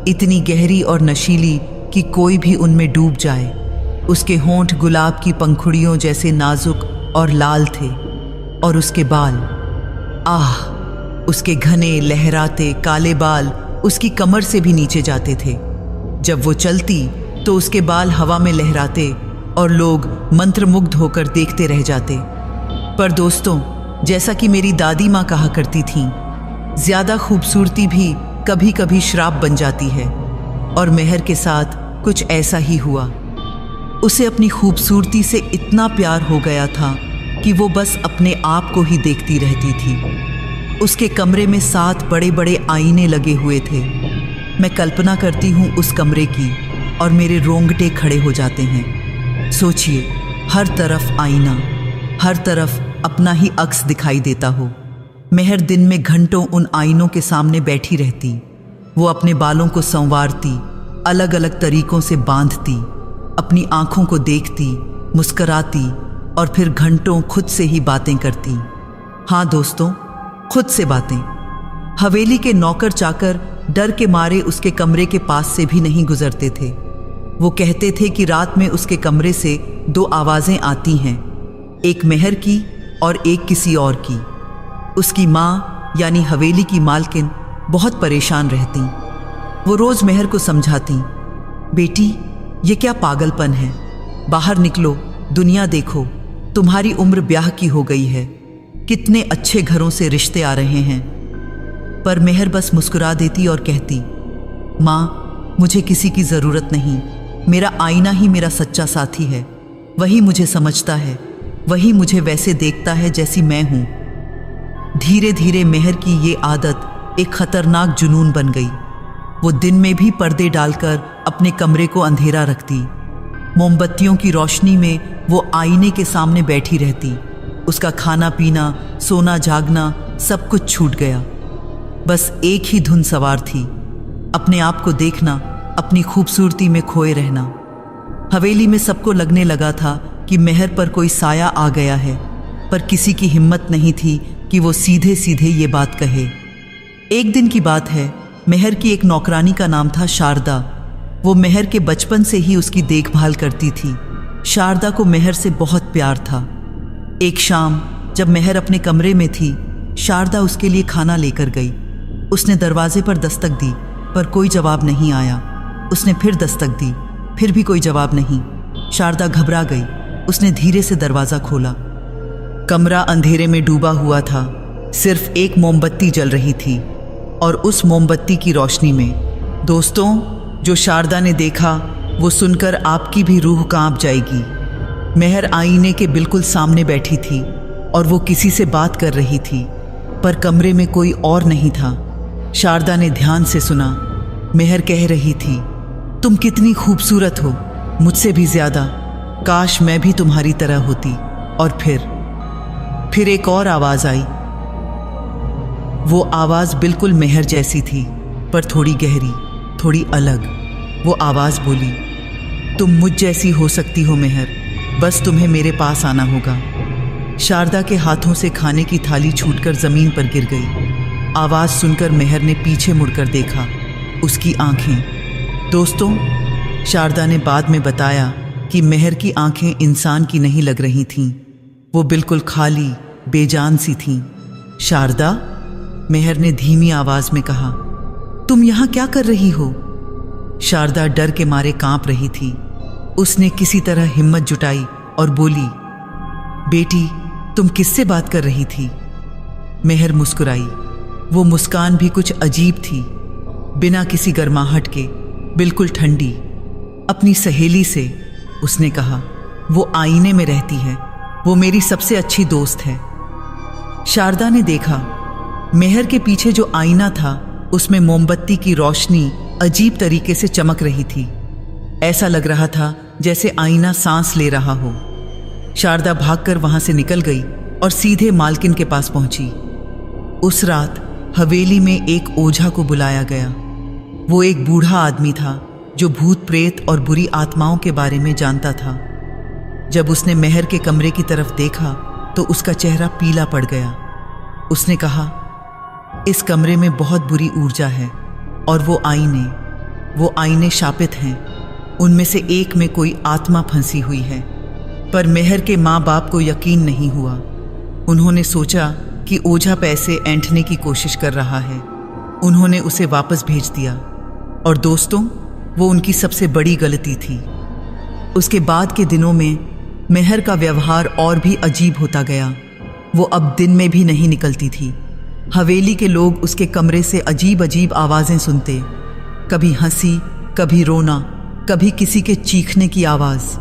इतनी गहरी और नशीली कि कोई भी उनमें डूब जाए। उसके होंठ गुलाब की पंखुड़ियों जैसे नाजुक और लाल थे और उसके बाल, आह, उसके घने लहराते काले बाल उसकी कमर से भी नीचे जाते थे। जब वो चलती तो उसके बाल हवा में लहराते और लोग मंत्रमुग्ध होकर देखते रह जाते। पर दोस्तों, जैसा कि मेरी दादी माँ कहा करती थीं, ज़्यादा खूबसूरती भी कभी कभी श्राप बन जाती है। और मेहर के साथ कुछ ऐसा ही हुआ। उसे अपनी खूबसूरती से इतना प्यार हो गया था कि वो बस अपने आप को ही देखती रहती थी। उसके कमरे में 7 बड़े बड़े आईने लगे हुए थे। मैं कल्पना करती हूँ उस कमरे की और मेरे रोंगटे खड़े हो जाते हैं। सोचिए, हर तरफ आईना, हर तरफ अपना ही अक्स दिखाई देता हो। मेहर दिन में घंटों उन आईनों के सामने बैठी रहती। वो अपने बालों को संवारती, अलग अलग तरीकों से बांधती, अपनी आंखों को देखती, मुस्कराती और फिर घंटों खुद से ही बातें करती। हाँ दोस्तों, खुद से बातें। हवेली के नौकर चाकर डर के मारे उसके कमरे के पास से भी नहीं गुजरते थे। वो कहते थे कि रात में उसके कमरे से 2 आवाज़ें आती हैं, एक मेहर की और एक किसी और की। उसकी माँ यानी हवेली की मालकिन बहुत परेशान रहती। वो रोज़ मेहर को समझाती, बेटी ये क्या पागलपन है, बाहर निकलो, दुनिया देखो, तुम्हारी उम्र ब्याह की हो गई है, कितने अच्छे घरों से रिश्ते आ रहे हैं। पर मेहर बस मुस्कुरा देती और कहती, माँ, मुझे किसी की ज़रूरत नहीं। मेरा आईना ही मेरा सच्चा साथी है। वही मुझे समझता है, वही मुझे वैसे देखता है जैसी मैं हूँ। धीरे धीरे मेहर की ये आदत एक खतरनाक जुनून बन गई। वो दिन में भी पर्दे डालकर अपने कमरे को अंधेरा रखती। मोमबत्तियों की रोशनी में वो आईने के सामने बैठी रहती। उसका खाना पीना, सोना जागना सब कुछ छूट गया। बस एक ही धुन सवार थी, अपने आप को देखना, अपनी खूबसूरती में खोए रहना। हवेली में सबको लगने लगा था कि मेहर पर कोई साया आ गया है, पर किसी की हिम्मत नहीं थी कि वो सीधे सीधे ये बात कहे। एक दिन की बात है, मेहर की एक नौकरानी का नाम था शारदा। वो मेहर के बचपन से ही उसकी देखभाल करती थी। शारदा को मेहर से बहुत प्यार था। एक शाम जब मेहर अपने कमरे में थी, शारदा उसके लिए खाना लेकर गई। उसने दरवाजे पर दस्तक दी, पर कोई जवाब नहीं आया। उसने फिर दस्तक दी, फिर भी कोई जवाब नहीं। शारदा घबरा गई। उसने धीरे से दरवाज़ा खोला। कमरा अंधेरे में डूबा हुआ था। सिर्फ एक मोमबत्ती जल रही थी, और उस मोमबत्ती की रोशनी में, दोस्तों, जो शारदा ने देखा वो सुनकर आपकी भी रूह कांप जाएगी। मेहर आईने के बिल्कुल सामने बैठी थी और वो किसी से बात कर रही थी, पर कमरे में कोई और नहीं था। शारदा ने ध्यान से सुना। मेहर कह रही थी, तुम कितनी खूबसूरत हो, मुझसे भी ज़्यादा। काश मैं भी तुम्हारी तरह होती। और फिर एक और आवाज़ आई। वो आवाज़ बिल्कुल मेहर जैसी थी, पर थोड़ी गहरी, थोड़ी अलग। वो आवाज़ बोली, तुम मुझ जैसी हो सकती हो मेहर, बस तुम्हें मेरे पास आना होगा। शारदा के हाथों से खाने की थाली छूटकर ज़मीन पर गिर गई। आवाज़ सुनकर मेहर ने पीछे मुड़कर देखा। उसकी आंखें, दोस्तों, शारदा ने बाद में बताया कि मेहर की आंखें इंसान की नहीं लग रही थीं। वो बिल्कुल खाली, बेजान सी थीं। शारदा, मेहर ने धीमी आवाज़ में कहा, तुम यहाँ क्या कर रही हो? शारदा डर के मारे कांप रही थी। उसने किसी तरह हिम्मत जुटाई और बोली, बेटी, तुम किससे बात कर रही थी? मेहर मुस्कुराई। वो मुस्कान भी कुछ अजीब थी, बिना किसी गर्माहट के, बिल्कुल ठंडी। अपनी सहेली से उसने कहा, वो आईने में रहती है, वो मेरी सबसे अच्छी दोस्त है। शारदा ने देखा, मेहर के पीछे जो आईना था उसमें मोमबत्ती की रोशनी अजीब तरीके से चमक रही थी। ऐसा लग रहा था जैसे आईना सांस ले रहा हो। शारदा भागकर वहां से निकल गई और सीधे मालकिन के पास पहुंची। उस रात हवेली में एक ओझा को बुलाया गया। वो एक बूढ़ा आदमी था जो भूत प्रेत और बुरी आत्माओं के बारे में जानता था। जब उसने मेहर के कमरे की तरफ देखा तो उसका चेहरा पीला पड़ गया। उसने कहा, इस कमरे में बहुत बुरी ऊर्जा है और वो आईने शापित हैं। उनमें से एक में कोई आत्मा फंसी हुई है। पर मेहर के माँ बाप को यकीन नहीं हुआ। उन्होंने सोचा कि ओझा पैसे ऐंठने की कोशिश कर रहा है। उन्होंने उसे वापस भेज दिया। और दोस्तों, वो उनकी सबसे बड़ी गलती थी। उसके बाद के दिनों में मेहर का व्यवहार और भी अजीब होता गया। वो अब दिन में भी नहीं निकलती थी। हवेली के लोग उसके कमरे से अजीब अजीब आवाज़ें सुनते, कभी हंसी, कभी रोना, कभी किसी के चीखने की आवाज़।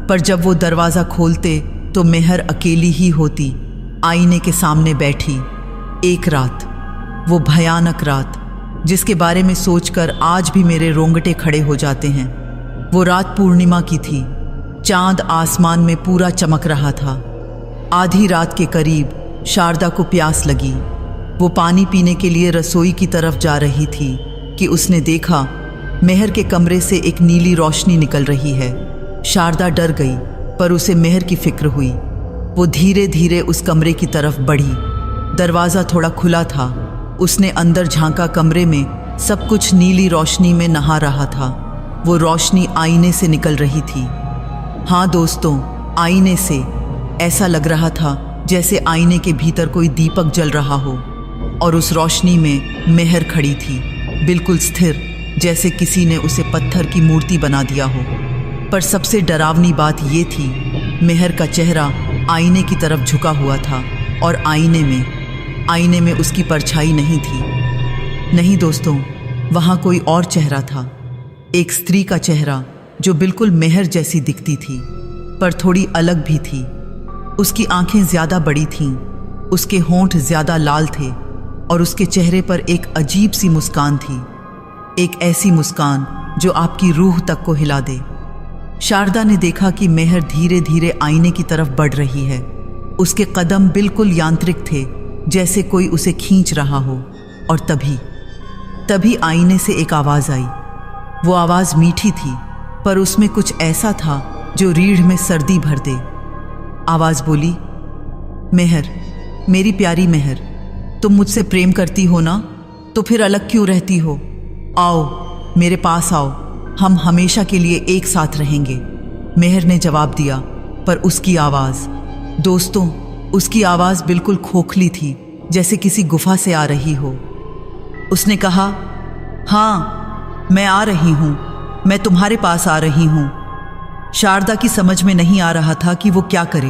पर जब वो दरवाज़ा खोलते तो मेहर अकेली ही होती, आईने के सामने बैठी। एक रात, वो भयानक रात जिसके बारे में सोचकर आज भी मेरे रोंगटे खड़े हो जाते हैं। वो रात पूर्णिमा की थी। चांद आसमान में पूरा चमक रहा था। आधी रात के करीब शारदा को प्यास लगी। वो पानी पीने के लिए रसोई की तरफ जा रही थी कि उसने देखा मेहर के कमरे से एक नीली रोशनी निकल रही है। शारदा डर गई, पर उसे मेहर की फिक्र हुई। वो धीरे धीरे उस कमरे की तरफ बढ़ी। दरवाज़ा थोड़ा खुला था। उसने अंदर झांका। कमरे में सब कुछ नीली रोशनी में नहा रहा था। वो रोशनी आईने से निकल रही थी। हाँ दोस्तों, आईने से। ऐसा लग रहा था जैसे आईने के भीतर कोई दीपक जल रहा हो, और उस रोशनी में मेहर खड़ी थी, बिल्कुल स्थिर, जैसे किसी ने उसे पत्थर की मूर्ति बना दिया हो। पर सबसे डरावनी बात ये थी, मेहर का चेहरा आईने की तरफ झुका हुआ था। और आईने में उसकी परछाई नहीं थी। नहीं दोस्तों, वहाँ कोई और चेहरा था, एक स्त्री का चेहरा जो बिल्कुल मेहर जैसी दिखती थी, पर थोड़ी अलग भी थी। उसकी आंखें ज़्यादा बड़ी थीं, उसके होंठ ज़्यादा लाल थे और उसके चेहरे पर एक अजीब सी मुस्कान थी, एक ऐसी मुस्कान जो आपकी रूह तक को हिला दे। शारदा ने देखा कि मेहर धीरे धीरे आईने की तरफ बढ़ रही है। उसके कदम बिल्कुल यांत्रिक थे, जैसे कोई उसे खींच रहा हो। और तभी आईने से एक आवाज़ आई। वो आवाज़ मीठी थी, पर उसमें कुछ ऐसा था जो रीढ़ में सर्दी भर दे। आवाज़ बोली, मेहर, मेरी प्यारी मेहर, तुम मुझसे प्रेम करती हो ना, तो फिर अलग क्यों रहती हो? आओ, मेरे पास आओ, हम हमेशा के लिए एक साथ रहेंगे। मेहर ने जवाब दिया, पर उसकी आवाज़, दोस्तों, उसकी आवाज़ बिल्कुल खोखली थी, जैसे किसी गुफा से आ रही हो। उसने कहा, हाँ, मैं आ रही हूँ, मैं तुम्हारे पास आ रही हूँ। शारदा की समझ में नहीं आ रहा था कि वो क्या करे।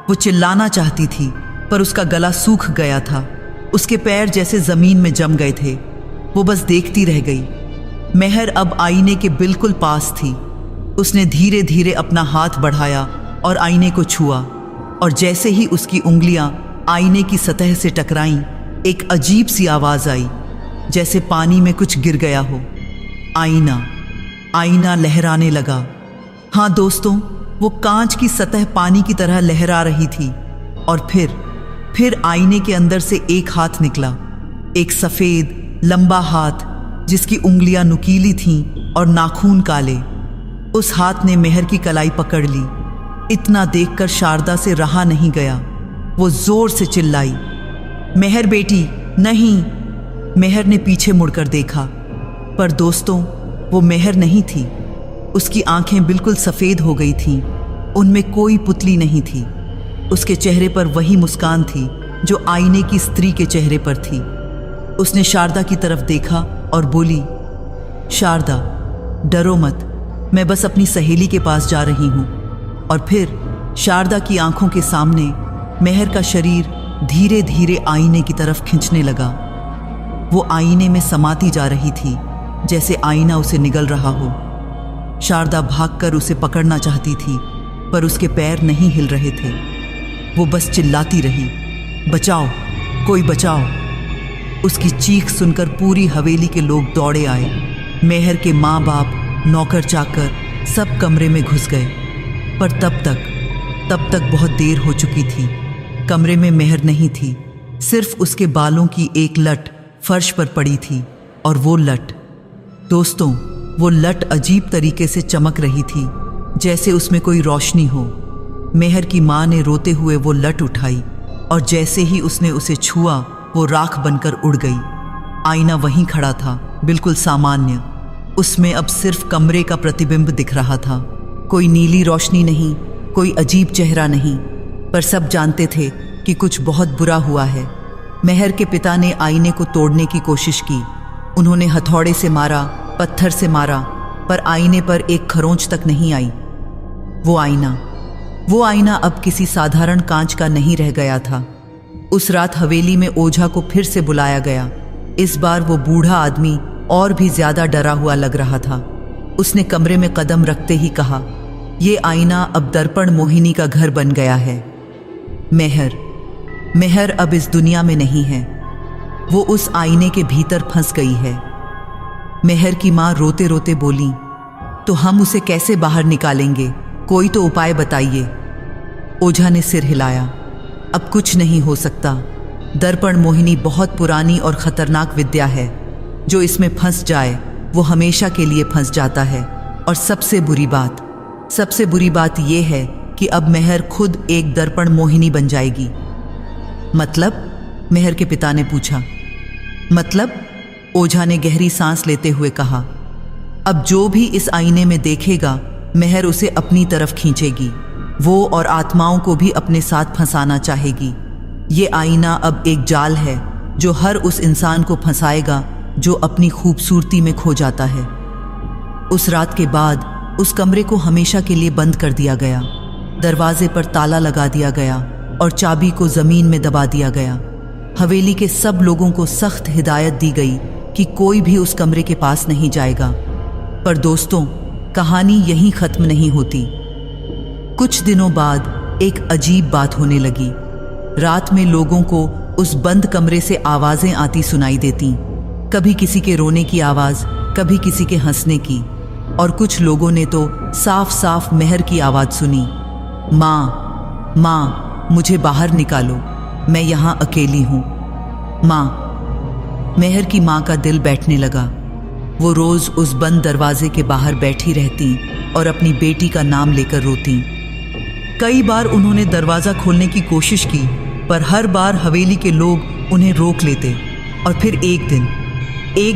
वो चिल्लाना चाहती थी, पर उसका गला सूख गया था। उसके पैर जैसे ज़मीन में जम गए थे। वो बस देखती रह गई। मेहर अब आईने के बिल्कुल पास थी। उसने धीरे धीरे अपना हाथ बढ़ाया और आईने को छुआ, और जैसे ही उसकी उंगलियां आईने की सतह से टकराईं, एक अजीब सी आवाज़ आई, जैसे पानी में कुछ गिर गया हो। आईना लहराने लगा। हाँ दोस्तों, वो कांच की सतह पानी की तरह लहरा रही थी। और फिर आईने के अंदर से एक हाथ निकला, एक सफ़ेद लंबा हाथ जिसकी उंगलियां नुकीली थीं और नाखून काले। उस हाथ ने मेहर की कलाई पकड़ ली। इतना देखकर शारदा से रहा नहीं गया। वो जोर से चिल्लाई, मेहर बेटी, नहीं। मेहर ने पीछे मुड़कर देखा, पर दोस्तों, वो मेहर नहीं थी। उसकी आंखें बिल्कुल सफ़ेद हो गई थीं, उनमें कोई पुतली नहीं थी। उसके चेहरे पर वही मुस्कान थी जो आईने की स्त्री के चेहरे पर थी। उसने शारदा की तरफ देखा और बोली, शारदा, डरो मत, मैं बस अपनी सहेली के पास जा रही हूँ। और फिर शारदा की आंखों के सामने मेहर का शरीर धीरे धीरे आईने की तरफ खिंचने लगा। वो आईने में समाती जा रही थी, जैसे आईना उसे निगल रहा हो। शारदा भागकर उसे पकड़ना चाहती थी, पर उसके पैर नहीं हिल रहे थे। वो बस चिल्लाती रही, बचाओ, कोई बचाओ। उसकी चीख सुनकर पूरी हवेली के लोग दौड़े आए। मेहर के माँ बाप, नौकर चाकर सब कमरे में घुस गए। पर तब तक बहुत देर हो चुकी थी। कमरे में मेहर नहीं थी, सिर्फ उसके बालों की एक लट फर्श पर पड़ी थी। और वो लट, दोस्तों, वो लट अजीब तरीके से चमक रही थी, जैसे उसमें कोई रोशनी हो। मेहर की माँ ने रोते हुए वो लट उठाई, और जैसे ही उसने उसे छुआ, वो राख बनकर उड़ गई। आईना वहीं खड़ा था, बिल्कुल सामान्य। उसमें अब सिर्फ कमरे का प्रतिबिंब दिख रहा था। कोई नीली रोशनी नहीं, कोई अजीब चेहरा नहीं, पर सब जानते थे कि कुछ बहुत बुरा हुआ है। मेहर के पिता ने आईने को तोड़ने की कोशिश की। उन्होंने हथौड़े से मारा, पत्थर से मारा, पर आईने पर एक खरोंच तक नहीं आई। वो आईना अब किसी साधारण कांच का नहीं रह गया था। उस रात हवेली में ओझा को फिर से बुलाया गया। इस बार वो बूढ़ा आदमी और भी ज्यादा डरा हुआ लग रहा था। उसने कमरे में कदम रखते ही कहा, ये आईना अब दर्पण मोहिनी का घर बन गया है। मेहर अब इस दुनिया में नहीं है। वो उस आईने के भीतर फंस गई है। मेहर की माँ रोते रोते बोली, तो हम उसे कैसे बाहर निकालेंगे? कोई तो उपाय बताइए। ओझा ने सिर हिलाया, अब कुछ नहीं हो सकता। दर्पण मोहिनी बहुत पुरानी और खतरनाक विद्या है। जो इसमें फंस जाए वो हमेशा के लिए फंस जाता है। और सबसे बुरी बात यह है कि अब मेहर खुद एक दर्पण मोहिनी बन जाएगी। मतलब? मेहर के पिता ने पूछा। मतलब? ओझा ने गहरी सांस लेते हुए कहा, अब जो भी इस आईने में देखेगा, मेहर उसे अपनी तरफ खींचेगी। वो और आत्माओं को भी अपने साथ फंसाना चाहेगी। ये आईना अब एक जाल है जो हर उस इंसान को फंसाएगा जो अपनी खूबसूरती में खो जाता है। उस रात के बाद उस कमरे को हमेशा के लिए बंद कर दिया गया। दरवाजे पर ताला लगा दिया गया और चाबी को जमीन में दबा दिया गया। हवेली के सब लोगों को सख्त हिदायत दी गई कि कोई भी उस कमरे के पास नहीं जाएगा। पर दोस्तों, कहानी यहीं खत्म नहीं होती। कुछ दिनों बाद एक अजीब बात होने लगी। रात में लोगों को उस बंद कमरे से आवाजें आती सुनाई देती। कभी किसी के रोने की आवाज, कभी किसी के हंसने की, और कुछ लोगों ने तो साफ साफ मेहर की आवाज सुनी। माँ, माँ, मुझे बाहर निकालो, मैं यहाँ अकेली हूँ। माँ। मेहर की माँ का दिल बैठने लगा। वो रोज उस बंद दरवाजे के बाहर बैठी रहती और अपनी बेटी का नाम लेकर रोती। कई बार उन्होंने दरवाज़ा खोलने की कोशिश की, पर हर बार हवेली के लोग उन्हें रोक लेते। और फिर एक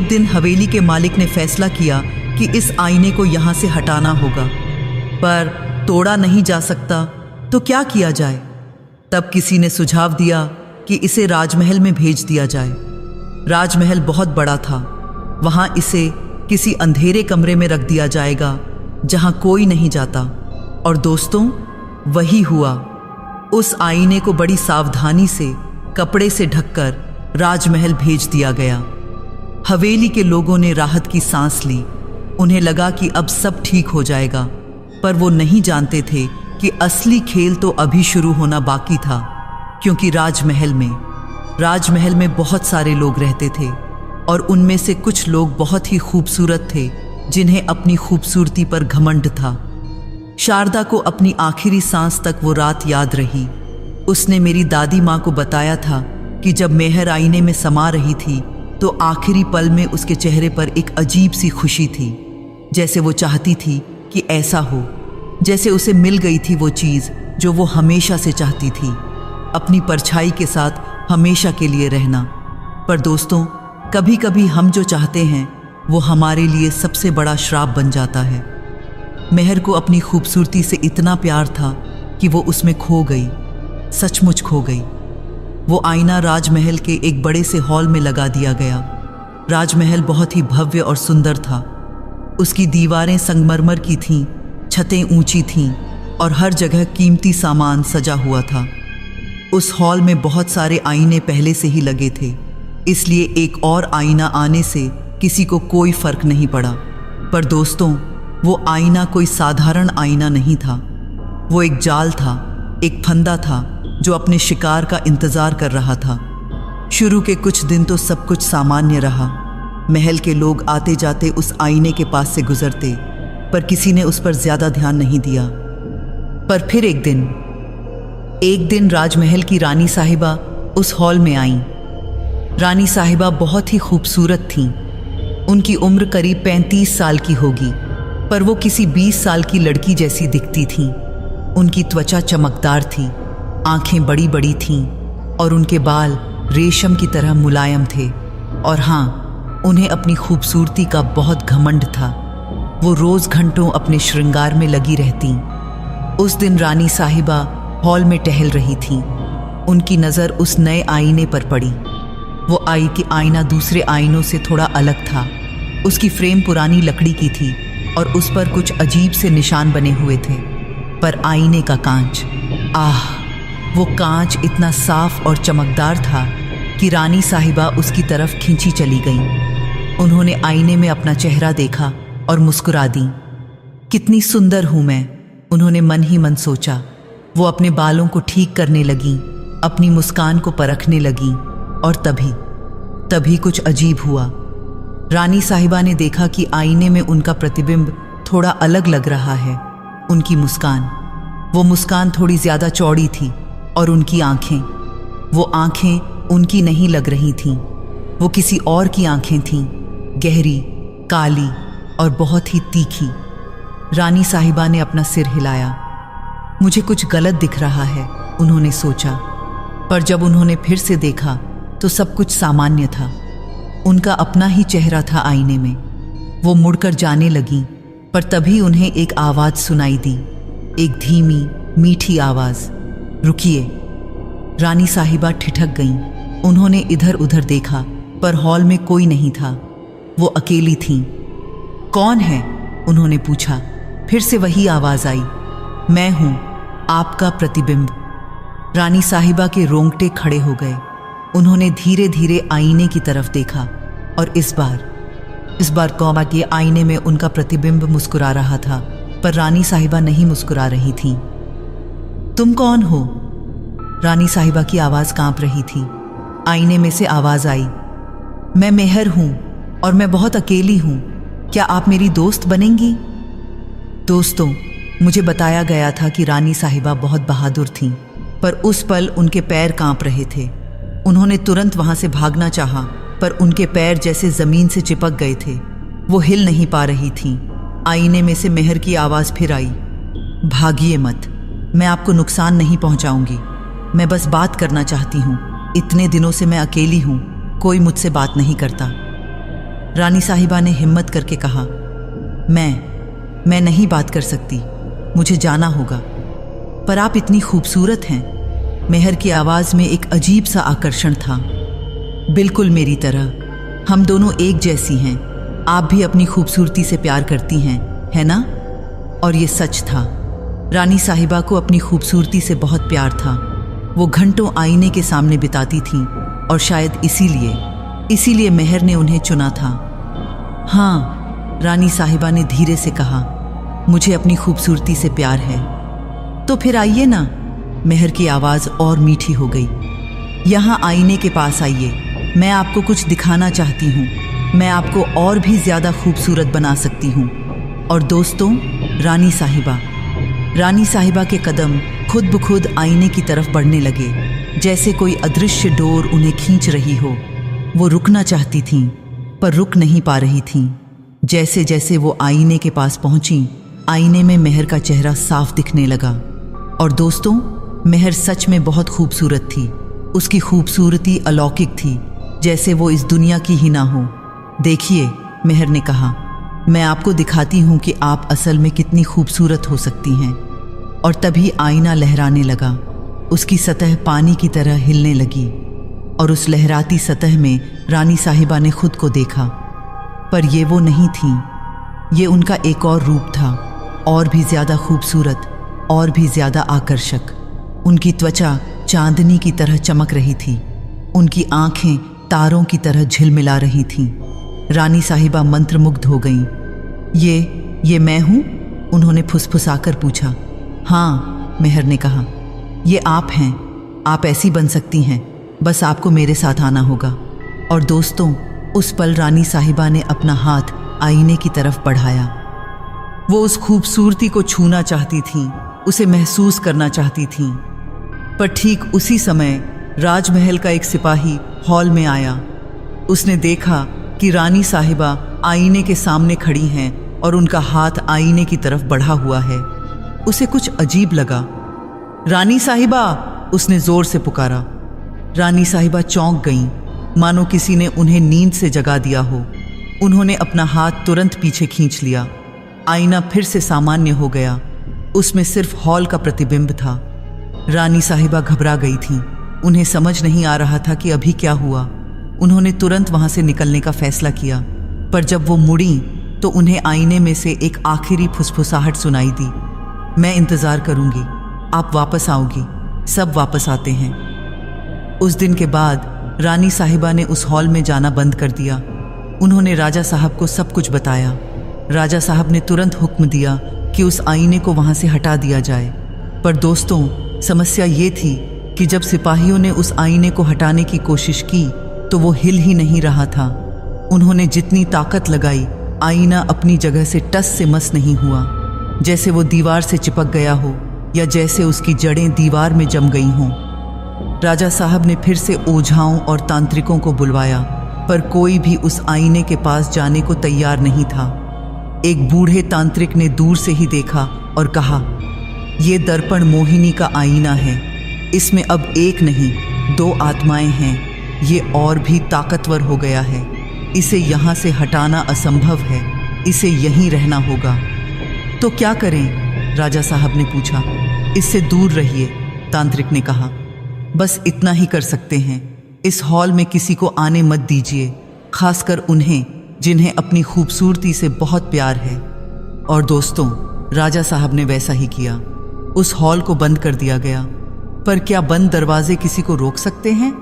दिन हवेली के मालिक ने फैसला किया कि इस आईने को यहाँ से हटाना होगा। पर तोड़ा नहीं जा सकता, तो क्या किया जाए? तब किसी ने सुझाव दिया कि इसे राजमहल में भेज दिया जाए। राजमहल बहुत बड़ा था, वहाँ इसे किसी अंधेरे कमरे में रख दिया जाएगा जहाँ कोई नहीं जाता। और दोस्तों, वही हुआ। उस आईने को बड़ी सावधानी से कपड़े से ढककर राजमहल भेज दिया गया। हवेली के लोगों ने राहत की सांस ली। उन्हें लगा कि अब सब ठीक हो जाएगा, पर वो नहीं जानते थे कि असली खेल तो अभी शुरू होना बाकी था। क्योंकि राजमहल में बहुत सारे लोग रहते थे, और उनमें से कुछ लोग बहुत ही खूबसूरत थे, जिन्हें अपनी खूबसूरती पर घमंड था। शारदा को अपनी आखिरी सांस तक वो रात याद रही। उसने मेरी दादी माँ को बताया था कि जब मेहर आईने में समा रही थी तो आखिरी पल में उसके चेहरे पर एक अजीब सी खुशी थी, जैसे वो चाहती थी कि ऐसा हो, जैसे उसे मिल गई थी वो चीज़ जो वो हमेशा से चाहती थी, अपनी परछाई के साथ हमेशा के लिए रहना। पर दोस्तों, कभी कभी हम जो चाहते हैं वो हमारे लिए सबसे बड़ा श्राप बन जाता है। मेहर को अपनी खूबसूरती से इतना प्यार था कि वो उसमें खो गई, सचमुच खो गई। वो आईना राजमहल के एक बड़े से हॉल में लगा दिया गया। राजमहल बहुत ही भव्य और सुंदर था। उसकी दीवारें संगमरमर की थीं, छतें ऊंची थीं और हर जगह कीमती सामान सजा हुआ था। उस हॉल में बहुत सारे आईने पहले से ही लगे थे, इसलिए एक और आईना आने से किसी को कोई फर्क नहीं पड़ा। पर दोस्तों, वो आईना कोई साधारण आईना नहीं था। वो एक जाल था, एक फंदा था जो अपने शिकार का इंतजार कर रहा था। शुरू के कुछ दिन तो सब कुछ सामान्य रहा। महल के लोग आते जाते उस आईने के पास से गुजरते, पर किसी ने उस पर ज्यादा ध्यान नहीं दिया। पर फिर एक दिन राजमहल की रानी साहिबा उस हॉल में आईं। रानी साहिबा बहुत ही खूबसूरत थीं। उनकी उम्र करीब 35 साल की होगी, पर वो किसी 20 साल की लड़की जैसी दिखती थीं। उनकी त्वचा चमकदार थी, आंखें बड़ी बड़ी थीं और उनके बाल रेशम की तरह मुलायम थे। और हाँ, उन्हें अपनी खूबसूरती का बहुत घमंड था। वो रोज घंटों अपने श्रृंगार में लगी रहतीं। उस दिन रानी साहिबा हॉल में टहल रही थीं। उनकी नज़र उस नए आईने पर पड़ी। वो आईना दूसरे आईनों से थोड़ा अलग था। उसकी फ्रेम पुरानी लकड़ी की थी और उस पर कुछ अजीब से निशान बने हुए थे। पर आईने का कांच, वो कांच इतना साफ और चमकदार था कि रानी साहिबा उसकी तरफ खींची चली गईं। उन्होंने आईने में अपना चेहरा देखा और मुस्कुरा दी। कितनी सुंदर हूँ मैं, उन्होंने मन ही मन सोचा। वो अपने बालों को ठीक करने लगीं, अपनी मुस्कान को परखने लगीं, और तभी कुछ अजीब हुआ। रानी साहिबा ने देखा कि आईने में उनका प्रतिबिंब थोड़ा अलग लग रहा है। उनकी मुस्कान थोड़ी ज्यादा चौड़ी थी, और उनकी आंखें उनकी नहीं लग रही थीं। वो किसी और की आंखें थीं, गहरी, काली और बहुत ही तीखी। रानी साहिबा ने अपना सिर हिलाया। मुझे कुछ गलत दिख रहा है, उन्होंने सोचा। पर जब उन्होंने फिर से देखा तो सब कुछ सामान्य था। उनका अपना ही चेहरा था आईने में। वो मुड़कर जाने लगीं, पर तभी उन्हें एक आवाज़ सुनाई दी, एक धीमी मीठी आवाज़, रुकिए। रानी साहिबा ठिठक गईं। उन्होंने इधर उधर देखा, पर हॉल में कोई नहीं था। वो अकेली थीं। कौन है? उन्होंने पूछा। फिर से वही आवाज़ आई, मैं हूँ, आपका प्रतिबिंब। रानी साहिबा के रोंगटे खड़े हो गए। उन्होंने धीरे धीरे आईने की तरफ देखा और इस बार कौवा के आईने में उनका प्रतिबिंब मुस्कुरा रहा था, पर रानी साहिबा नहीं मुस्कुरा रही थीं। तुम कौन हो? रानी साहिबा की आवाज कांप रही थी। आईने में से आवाज आई, मैं मेहर हूं और मैं बहुत अकेली हूं। क्या आप मेरी दोस्त बनेंगी? दोस्तों, मुझे बताया गया था कि रानी साहिबा बहुत बहादुर थीं, पर उस पल उनके पैर कांप रहे थे। उन्होंने तुरंत वहां से भागना चाहा, पर उनके पैर जैसे जमीन से चिपक गए थे। वो हिल नहीं पा रही थीं। आईने में से मेहर की आवाज फिर आई, भागिए मत, मैं आपको नुकसान नहीं पहुंचाऊंगी। मैं बस बात करना चाहती हूँ। इतने दिनों से मैं अकेली हूँ, कोई मुझसे बात नहीं करता। रानी साहिबा ने हिम्मत करके कहा, मैं नहीं बात कर सकती, मुझे जाना होगा। पर आप इतनी खूबसूरत हैं। मेहर की आवाज में एक अजीब सा आकर्षण था। बिल्कुल मेरी तरह, हम दोनों एक जैसी हैं। आप भी अपनी खूबसूरती से प्यार करती हैं, है ना? और ये सच था। रानी साहिबा को अपनी खूबसूरती से बहुत प्यार था। वो घंटों आईने के सामने बिताती थीं और शायद इसीलिए मेहर ने उन्हें चुना था। हाँ, रानी साहिबा ने धीरे से कहा, मुझे अपनी खूबसूरती से प्यार है। तो फिर आइए ना। मेहर की आवाज और मीठी हो गई। यहाँ आईने के पास आइए, मैं आपको कुछ दिखाना चाहती हूँ। मैं आपको और भी ज्यादा खूबसूरत बना सकती हूँ। और दोस्तों, रानी साहिबा के कदम खुद ब खुद आईने की तरफ बढ़ने लगे, जैसे कोई अदृश्य डोर उन्हें खींच रही हो। वो रुकना चाहती थीं, पर रुक नहीं पा रही थीं। जैसे जैसे वो आईने के पास पहुंची, आईने में मेहर का चेहरा साफ दिखने लगा। और दोस्तों, मेहर सच में बहुत खूबसूरत थी। उसकी खूबसूरती अलौकिक थी, जैसे वो इस दुनिया की ही ना हो। देखिए, मेहर ने कहा, मैं आपको दिखाती हूँ कि आप असल में कितनी खूबसूरत हो सकती हैं। और तभी आईना लहराने लगा। उसकी सतह पानी की तरह हिलने लगी और उस लहराती सतह में रानी साहिबा ने खुद को देखा। पर ये वो नहीं थीं, ये उनका एक और रूप था, और भी ज्यादा खूबसूरत, और भी ज्यादा आकर्षक। उनकी त्वचा चांदनी की तरह चमक रही थी। उनकी आंखें तारों की तरह झिलमिला रही थीं। रानी साहिबा मंत्रमुग्ध हो गईं। ये मैं हूं? उन्होंने फुसफुसाकर पूछा। हाँ, मेहर ने कहा, ये आप हैं। आप ऐसी बन सकती हैं, बस आपको मेरे साथ आना होगा। और दोस्तों, उस पल रानी साहिबा ने अपना हाथ आईने की तरफ बढ़ाया। वो उस खूबसूरती को छूना चाहती थीं, उसे महसूस करना चाहती थीं। पर ठीक उसी समय राजमहल का एक सिपाही हॉल में आया। उसने देखा कि रानी साहिबा आईने के सामने खड़ी हैं और उनका हाथ आईने की तरफ बढ़ा हुआ है। उसे कुछ अजीब लगा। रानी साहिबा, उसने जोर से पुकारा। रानी साहिबा चौंक गईं, मानो किसी ने उन्हें नींद से जगा दिया हो। उन्होंने अपना हाथ तुरंत पीछे खींच लिया। आईना फिर से सामान्य हो गया। उसमें सिर्फ हॉल का प्रतिबिंब था। रानी साहिबा घबरा गई थीं। उन्हें समझ नहीं आ रहा था कि अभी क्या हुआ। उन्होंने तुरंत वहां से निकलने का फैसला किया, पर जब वो मुड़ी तो उन्हें आईने में से एक आखिरी फुसफुसाहट सुनाई दी, मैं इंतजार करूंगी, आप वापस आओगी। सब वापस आते हैं। उस दिन के बाद रानी साहिबा ने उस हॉल में जाना बंद कर दिया। उन्होंने राजा साहब को सब कुछ बताया। राजा साहब ने तुरंत हुक्म दिया कि उस आईने को वहां से हटा दिया जाए। पर दोस्तों, समस्या ये थी कि जब सिपाहियों ने उस आईने को हटाने की कोशिश की तो वो हिल ही नहीं रहा था। उन्होंने जितनी ताकत लगाई, आईना अपनी जगह से टस से मस नहीं हुआ, जैसे वो दीवार से चिपक गया हो या जैसे उसकी जड़ें दीवार में जम गई हों। राजा साहब ने फिर से ओझाओं और तांत्रिकों को बुलवाया, पर कोई भी उस आईने के पास जाने को तैयार नहीं था। एक बूढ़े तांत्रिक ने दूर से ही देखा और कहा, ये दर्पण मोहिनी का आईना है। इसमें अब एक नहीं, 2 आत्माएं हैं। ये और भी ताकतवर हो गया है। इसे यहाँ से हटाना असंभव है। इसे यहीं रहना होगा। तो क्या करें? राजा साहब ने पूछा। इससे दूर रहिए, तांत्रिक ने कहा। बस इतना ही कर सकते हैं। इस हॉल में किसी को आने मत दीजिए, खासकर उन्हें जिन्हें अपनी खूबसूरती से बहुत प्यार है। और दोस्तों, राजा साहब ने वैसा ही किया। उस हॉल को बंद कर दिया गया। पर क्या बंद दरवाजे किसी को रोक सकते हैं?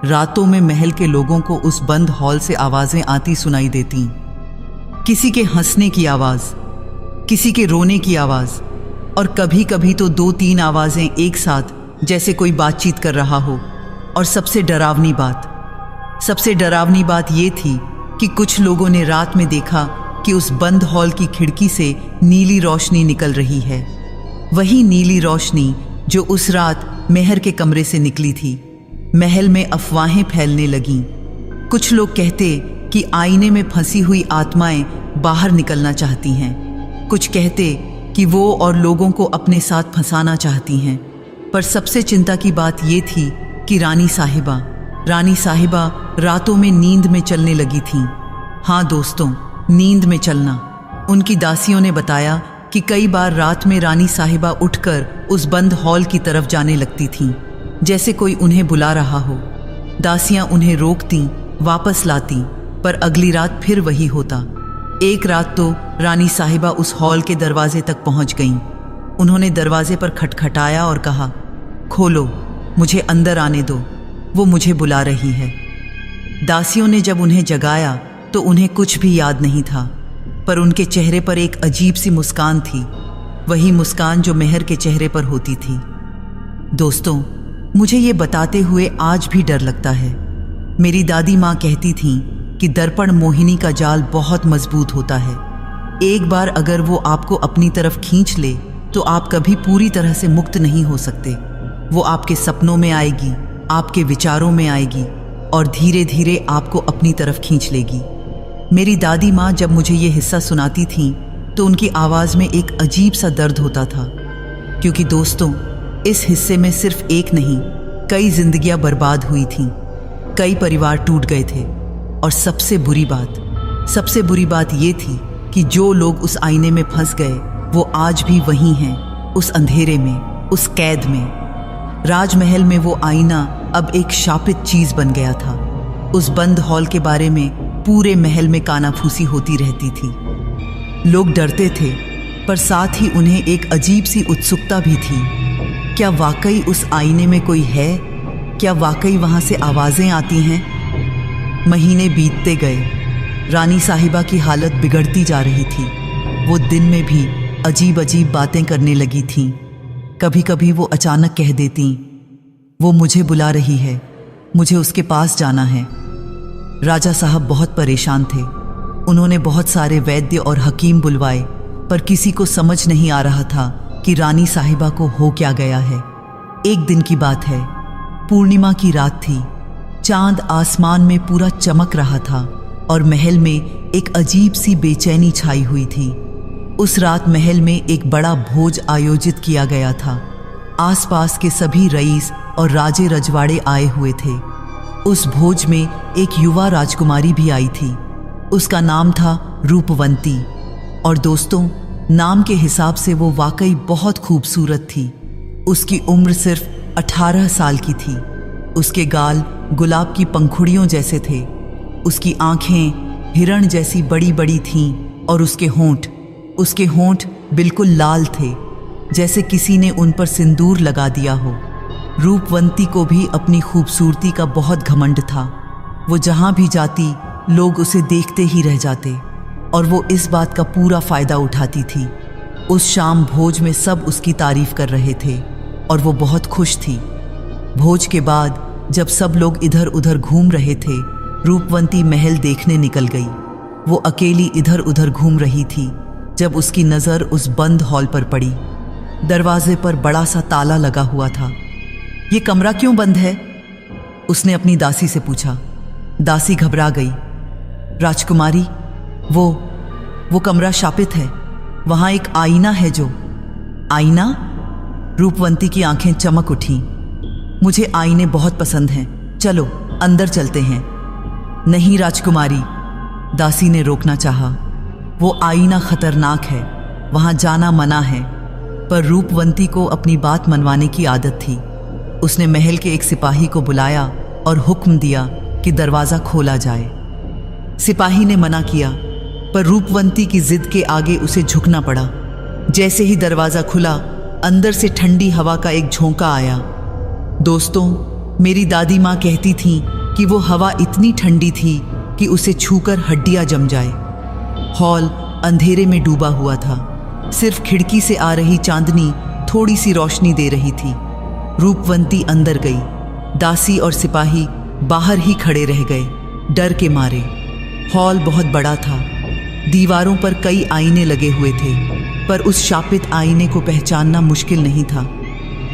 रातों में महल के लोगों को उस बंद हॉल से आवाजें आती सुनाई देती। किसी के हंसने की आवाज, किसी के रोने की आवाज, और कभी कभी तो 2-3 आवाजें एक साथ, जैसे कोई बातचीत कर रहा हो। और सबसे डरावनी बात ये थी कि कुछ लोगों ने रात में देखा कि उस बंद हॉल की खिड़की से नीली रोशनी निकल रही है। वही नीली रोशनी जो उस रात मेहर के कमरे से निकली थी। महल में अफवाहें फैलने लगीं। कुछ लोग कहते कि आईने में फंसी हुई आत्माएं बाहर निकलना चाहती हैं। कुछ कहते कि वो और लोगों को अपने साथ फंसाना चाहती हैं। पर सबसे चिंता की बात ये थी कि रानी साहिबा रातों में नींद में चलने लगी थीं। हाँ दोस्तों, नींद में चलना। उनकी दासियों ने बताया कि कई बार रात में रानी साहिबा उठकर उस बंद हॉल की तरफ जाने लगती थीं, जैसे कोई उन्हें बुला रहा हो। दासियां उन्हें रोकती, वापस लाती, पर अगली रात फिर वही होता। एक रात तो रानी साहिबा उस हॉल के दरवाजे तक पहुंच गईं। उन्होंने दरवाजे पर खटखटाया और कहा, खोलो, मुझे अंदर आने दो, वो मुझे बुला रही है। दासियों ने जब उन्हें जगाया तो उन्हें कुछ भी याद नहीं था, पर उनके चेहरे पर एक अजीब सी मुस्कान थी, वही मुस्कान जो मेहर के चेहरे पर होती थी। दोस्तों, मुझे ये बताते हुए आज भी डर लगता है। मेरी दादी माँ कहती थीं कि दर्पण मोहिनी का जाल बहुत मजबूत होता है। एक बार अगर वो आपको अपनी तरफ खींच ले तो आप कभी पूरी तरह से मुक्त नहीं हो सकते। वो आपके सपनों में आएगी, आपके विचारों में आएगी और धीरे धीरे आपको अपनी तरफ खींच लेगी। मेरी दादी माँ जब मुझे ये हिस्सा सुनाती थीं तो उनकी आवाज़ में एक अजीब सा दर्द होता था, क्योंकि दोस्तों, इस हिस्से में सिर्फ एक नहीं, कई जिंदगियां बर्बाद हुई थीं, कई परिवार टूट गए थे। और सबसे बुरी बात ये थी कि जो लोग उस आईने में फंस गए वो आज भी वहीं हैं, उस अंधेरे में, उस कैद में। राजमहल में वो आईना अब एक शापित चीज बन गया था। उस बंद हॉल के बारे में पूरे महल में कानाफूसी होती रहती थी। लोग डरते थे, पर साथ ही उन्हें एक अजीब सी उत्सुकता भी थी। क्या वाकई उस आईने में कोई है? क्या वाकई वहां से आवाजें आती हैं? महीने बीतते गए। रानी साहिबा की हालत बिगड़ती जा रही थी। वो दिन में भी अजीब अजीब बातें करने लगी थीं। कभी कभी वो अचानक कह देती, वो मुझे बुला रही है, मुझे उसके पास जाना है। राजा साहब बहुत परेशान थे। उन्होंने बहुत सारे वैद्य और हकीम बुलवाए, पर किसी को समझ नहीं आ रहा था कि रानी साहिबा को हो क्या गया है। एक दिन की बात है, पूर्णिमा की रात थी। चांद आसमान में पूरा चमक रहा था और महल में एक अजीब सी बेचैनी छाई हुई थी। उस रात महल में एक बड़ा भोज आयोजित किया गया था। आसपास के सभी रईस और राजे रजवाड़े आए हुए थे। उस भोज में एक युवा राजकुमारी भी आई थी। उसका नाम था रूपवंती। और दोस्तों, नाम के हिसाब से वो वाकई बहुत खूबसूरत थी। उसकी उम्र सिर्फ 18 साल की थी। उसके गाल गुलाब की पंखुड़ियों जैसे थे। उसकी आंखें हिरण जैसी बड़ी बड़ी थीं और उसके होंठ बिल्कुल लाल थे, जैसे किसी ने उन पर सिंदूर लगा दिया हो। रूपवंती को भी अपनी खूबसूरती का बहुत घमंड था। वो जहां भी जाती लोग उसे देखते ही रह जाते और वो इस बात का पूरा फायदा उठाती थी। उस शाम भोज में सब उसकी तारीफ कर रहे थे और वो बहुत खुश थी। भोज के बाद जब सब लोग इधर उधर घूम रहे थे, रूपवंती महल देखने निकल गई। वो अकेली इधर उधर घूम रही थी जब उसकी नज़र उस बंद हॉल पर पड़ी। दरवाजे पर बड़ा सा ताला लगा हुआ था। ये कमरा क्यों बंद है? उसने अपनी दासी से पूछा। दासी घबरा गई। राजकुमारी, वो कमरा शापित है। वहां एक आईना है। जो आईना? रूपवंती की आंखें चमक उठीं। मुझे आईने बहुत पसंद हैं, चलो अंदर चलते हैं। नहीं राजकुमारी, दासी ने रोकना चाहा। वो आईना खतरनाक है, वहां जाना मना है। पर रूपवंती को अपनी बात मनवाने की आदत थी। उसने महल के एक सिपाही को बुलाया और हुक्म दिया कि दरवाज़ा खोला जाए। सिपाही ने मना किया, पर रूपवंती की जिद के आगे उसे झुकना पड़ा। जैसे ही दरवाज़ा खुला, अंदर से ठंडी हवा का एक झोंका आया। दोस्तों, मेरी दादी माँ कहती थी कि वो हवा इतनी ठंडी थी कि उसे छूकर हड्डियाँ जम जाए। हॉल अंधेरे में डूबा हुआ था। सिर्फ खिड़की से आ रही चांदनी थोड़ी सी रोशनी दे रही थी। रूपवंती अंदर गई। दासी और सिपाही बाहर ही खड़े रह गए, डर के मारे। हॉल बहुत बड़ा था। दीवारों पर कई आईने लगे हुए थे, पर उस शापित आईने को पहचानना मुश्किल नहीं था।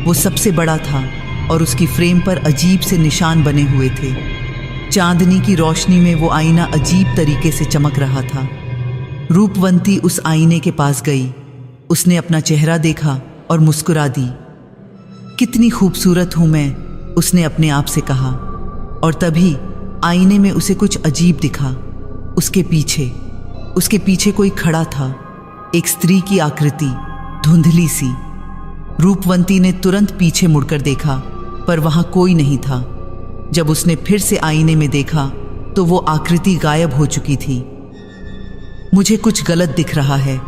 वो सबसे बड़ा था और उसकी फ्रेम पर अजीब से निशान बने हुए थे। चांदनी की रोशनी में वो आईना अजीब तरीके से चमक रहा था। रूपवंती उस आईने के पास गई। उसने अपना चेहरा देखा और मुस्कुरा दी। कितनी खूबसूरत हूं मैं, उसने अपने आप से कहा। और तभी आईने में उसे कुछ अजीब दिखा। उसके पीछे कोई खड़ा था, एक स्त्री की आकृति, धुंधली सी। रूपवंती ने तुरंत पीछे मुड़कर देखा, पर वहां कोई नहीं था। जब उसने फिर से आईने में देखा तो वो आकृति गायब हो चुकी थी। मुझे कुछ गलत दिख रहा है,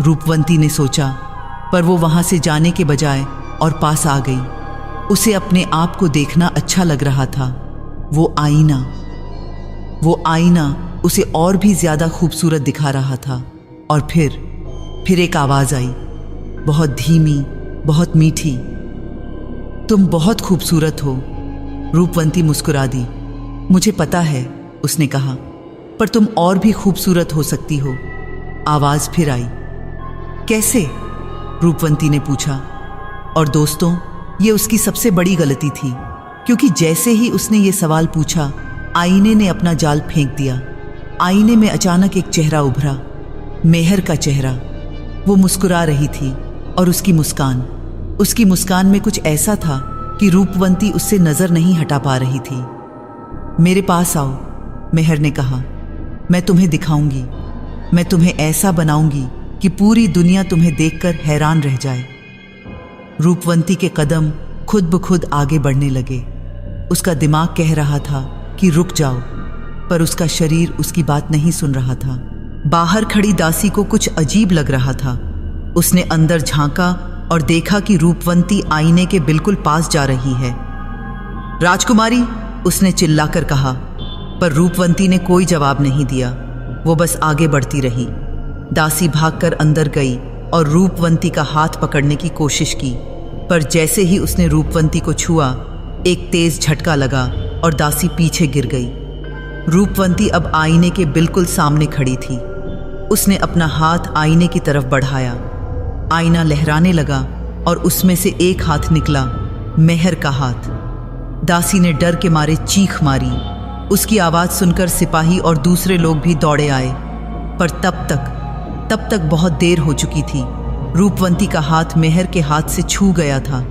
रूपवंती ने सोचा, पर वो वहां से जाने के बजाय और पास आ गई। उसे अपने आप को देखना अच्छा लग रहा था। वो आईना उसे और भी ज्यादा खूबसूरत दिखा रहा था। और फिर एक आवाज आई, बहुत धीमी, बहुत मीठी। तुम बहुत खूबसूरत हो। रूपवंती मुस्कुरा दी। मुझे पता है, उसने कहा, पर तुम और भी खूबसूरत हो सकती हो। आवाज फिर आई। कैसे? रूपवंती ने पूछा। और दोस्तों, ये उसकी सबसे बड़ी गलती थी, क्योंकि जैसे ही उसने ये सवाल पूछा, आईने ने अपना जाल फेंक दिया। आईने में अचानक एक चेहरा उभरा, मेहर का चेहरा। वो मुस्कुरा रही थी और उसकी मुस्कान में कुछ ऐसा था कि रूपवंती उससे नजर नहीं हटा पा रही थी। मेरे पास आओ, मेहर ने कहा। मैं तुम्हें दिखाऊंगी। मैं तुम्हें ऐसा बनाऊंगी कि पूरी दुनिया तुम्हें देखकर हैरान रह जाए। रूपवंती के कदम खुद ब खुद आगे बढ़ने लगे। उसका दिमाग कह रहा था कि रुक जाओ, पर उसका शरीर उसकी बात नहीं सुन रहा था। बाहर खड़ी दासी को कुछ अजीब लग रहा था। उसने अंदर झांका और देखा कि रूपवंती आईने के बिल्कुल पास जा रही है। राजकुमारी, उसने चिल्लाकर कहा, पर रूपवंती ने कोई जवाब नहीं दिया। वो बस आगे बढ़ती रही। दासी भागकर अंदर गई और रूपवंती का हाथ पकड़ने की कोशिश की, पर जैसे ही उसने रूपवंती को छुआ, एक तेज झटका लगा और दासी पीछे गिर गई। रूपवंती अब आईने के बिल्कुल सामने खड़ी थी। उसने अपना हाथ आईने की तरफ बढ़ाया। आईना लहराने लगा और उसमें से एक हाथ निकला, मेहर का हाथ। दासी ने डर के मारे चीख मारी। उसकी आवाज़ सुनकर सिपाही और दूसरे लोग भी दौड़े आए, पर तब तक बहुत देर हो चुकी थी। रूपवंती का हाथ मेहर के हाथ से छू गया था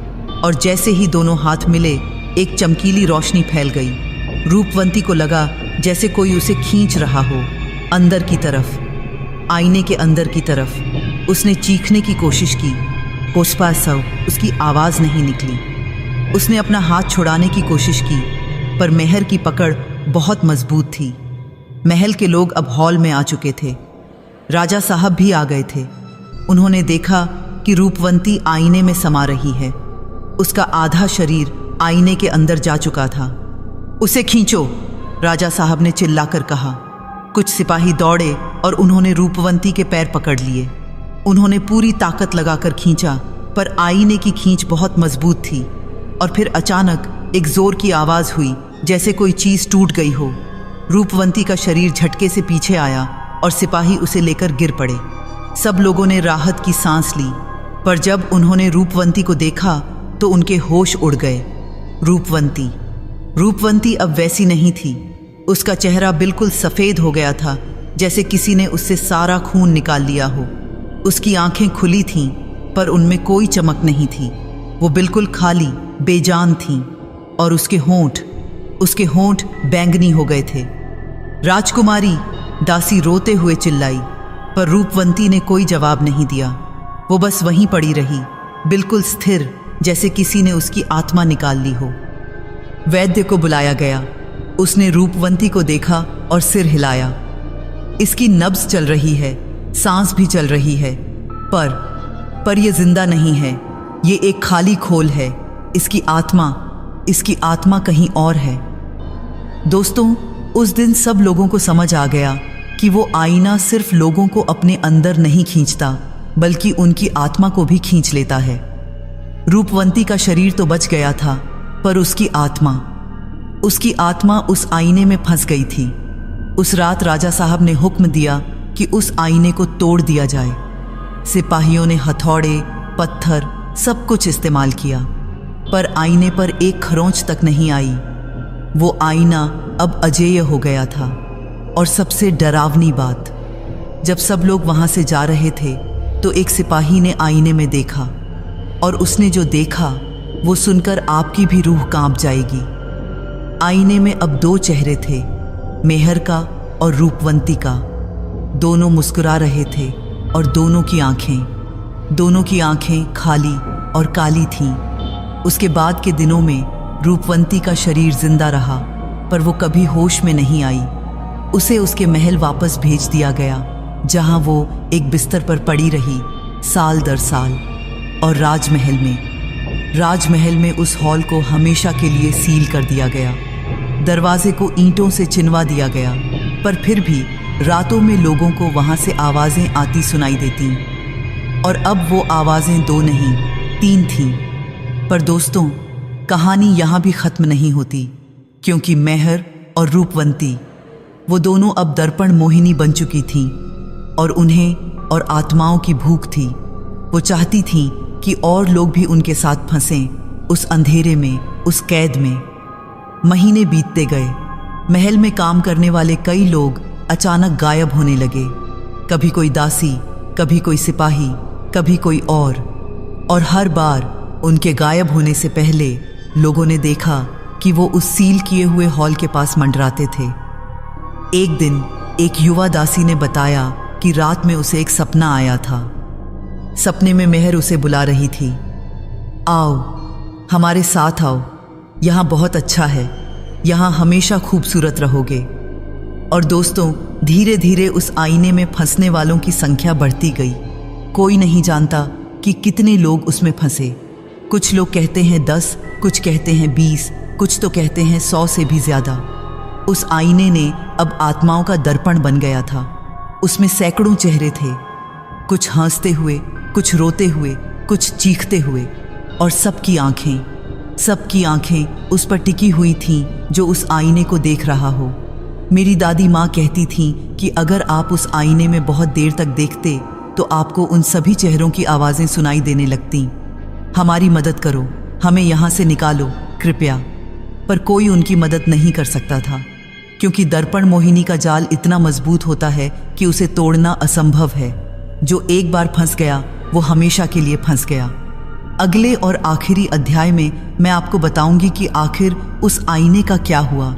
और जैसे ही दोनों हाथ मिले, एक चमकीली रोशनी फैल गई। रूपवंती को लगा जैसे कोई उसे खींच रहा हो, अंदर की तरफ, आईने के अंदर की तरफ। उसने चीखने की कोशिश की, पोस्पासव, उसकी आवाज़ नहीं निकली। उसने अपना हाथ छुड़ाने की कोशिश की, पर मेहर की पकड़ बहुत मजबूत थी। महल के लोग अब हॉल में आ चुके थे। राजा साहब भी आ गए थे। उन्होंने देखा कि रूपवंती आईने में समा रही है। उसका आधा शरीर आईने के अंदर जा चुका था। उसे खींचो, राजा साहब ने चिल्लाकर कहा। कुछ सिपाही दौड़े और उन्होंने रूपवंती के पैर पकड़ लिए। उन्होंने पूरी ताकत लगाकर खींचा, पर आईने की खींच बहुत मजबूत थी। और फिर अचानक एक जोर की आवाज़ हुई, जैसे कोई चीज़ टूट गई हो। रूपवंती का शरीर झटके से पीछे आया और सिपाही उसे लेकर गिर पड़े। सब लोगों ने राहत की सांस ली, पर जब उन्होंने रूपवंती को देखा तो उनके होश उड़ गए। रूपवंती अब वैसी नहीं थी। उसका चेहरा बिल्कुल सफ़ेद हो गया था, जैसे किसी ने उससे सारा खून निकाल लिया हो। उसकी आंखें खुली थीं, पर उनमें कोई चमक नहीं थी। वो बिल्कुल खाली, बेजान थीं, और उसके होंठ बैंगनी हो गए थे। राजकुमारी, दासी रोते हुए चिल्लाई, पर रूपवंती ने कोई जवाब नहीं दिया। वो बस वहीं पड़ी रही, बिल्कुल स्थिर, जैसे किसी ने उसकी आत्मा निकाल ली हो। वैद्य को बुलाया गया। उसने रूपवंती को देखा और सिर हिलाया। इसकी नब्ज चल रही है, सांस भी चल रही है, पर ये जिंदा नहीं है। ये एक खाली खोल है। इसकी आत्मा इसकी आत्मा कहीं और है। दोस्तों, उस दिन सब लोगों को समझ आ गया कि वो आईना सिर्फ लोगों को अपने अंदर नहीं खींचता, बल्कि उनकी आत्मा को भी खींच लेता है। रूपवंती का शरीर तो बच गया था, पर उसकी आत्मा उस आईने में फंस गई थी। उस रात राजा साहब ने हुक्म दिया कि उस आईने को तोड़ दिया जाए। सिपाहियों ने हथौड़े, पत्थर सब कुछ इस्तेमाल किया, पर आईने पर एक खरोंच तक नहीं आई। वो आईना अब अजेय हो गया था। और सबसे डरावनी बात, जब सब लोग वहां से जा रहे थे तो एक सिपाही ने आईने में देखा, और उसने जो देखा वो सुनकर आपकी भी रूह कांप जाएगी। आईने में अब 2 चेहरे थे, मेहर का और रूपवंती का। दोनों मुस्कुरा रहे थे और दोनों की आंखें खाली और काली थीं। उसके बाद के दिनों में रूपवंती का शरीर जिंदा रहा, पर वो कभी होश में नहीं आई। उसे उसके महल वापस भेज दिया गया, जहां वो एक बिस्तर पर पड़ी रही साल दर साल। और राजमहल में उस हॉल को हमेशा के लिए सील कर दिया गया। दरवाजे को ईंटों से चिनवा दिया गया, पर फिर भी रातों में लोगों को वहां से आवाजें आती सुनाई देती। और अब वो आवाजें 2 नहीं 3 थीं। पर दोस्तों, कहानी यहां भी खत्म नहीं होती, क्योंकि मेहर और रूपवंती वो दोनों अब दर्पण मोहिनी बन चुकी थीं, और उन्हें और आत्माओं की भूख थी। वो चाहती थीं कि और लोग भी उनके साथ फंसें उस अंधेरे में, उस कैद में। महीने बीतते गए। महल में काम करने वाले कई लोग अचानक गायब होने लगे। कभी कोई दासी, कभी कोई सिपाही, कभी कोई और हर बार उनके गायब होने से पहले लोगों ने देखा कि वो उस सील किए हुए हॉल के पास मंडराते थे। एक दिन एक युवा दासी ने बताया कि रात में उसे एक सपना आया था। सपने में मेहर उसे बुला रही थी, आओ हमारे साथ आओ, यहाँ बहुत अच्छा है, यहाँ हमेशा खूबसूरत रहोगे। और दोस्तों, धीरे धीरे उस आईने में फंसने वालों की संख्या बढ़ती गई। कोई नहीं जानता कि कितने लोग उसमें फंसे। कुछ लोग कहते हैं 10, कुछ कहते हैं 20, कुछ तो कहते हैं 100 से भी ज्यादा। उस आईने ने अब आत्माओं का दर्पण बन गया था। उसमें सैकड़ों चेहरे थे, कुछ हंसते हुए, कुछ रोते हुए, कुछ चीखते हुए, और सबकी आंखें उस पर टिकी हुई थीं जो उस आईने को देख रहा हो। मेरी दादी माँ कहती थीं कि अगर आप उस आईने में बहुत देर तक देखते तो आपको उन सभी चेहरों की आवाज़ें सुनाई देने लगतीं। हमारी मदद करो, हमें यहाँ से निकालो कृपया। पर कोई उनकी मदद नहीं कर सकता था, क्योंकि दर्पण मोहिनी का जाल इतना मजबूत होता है कि उसे तोड़ना असंभव है। जो एक बार फंस गया वो हमेशा के लिए फंस गया। अगले और आखिरी अध्याय में मैं आपको बताऊंगी कि आखिर उस आईने का क्या हुआ।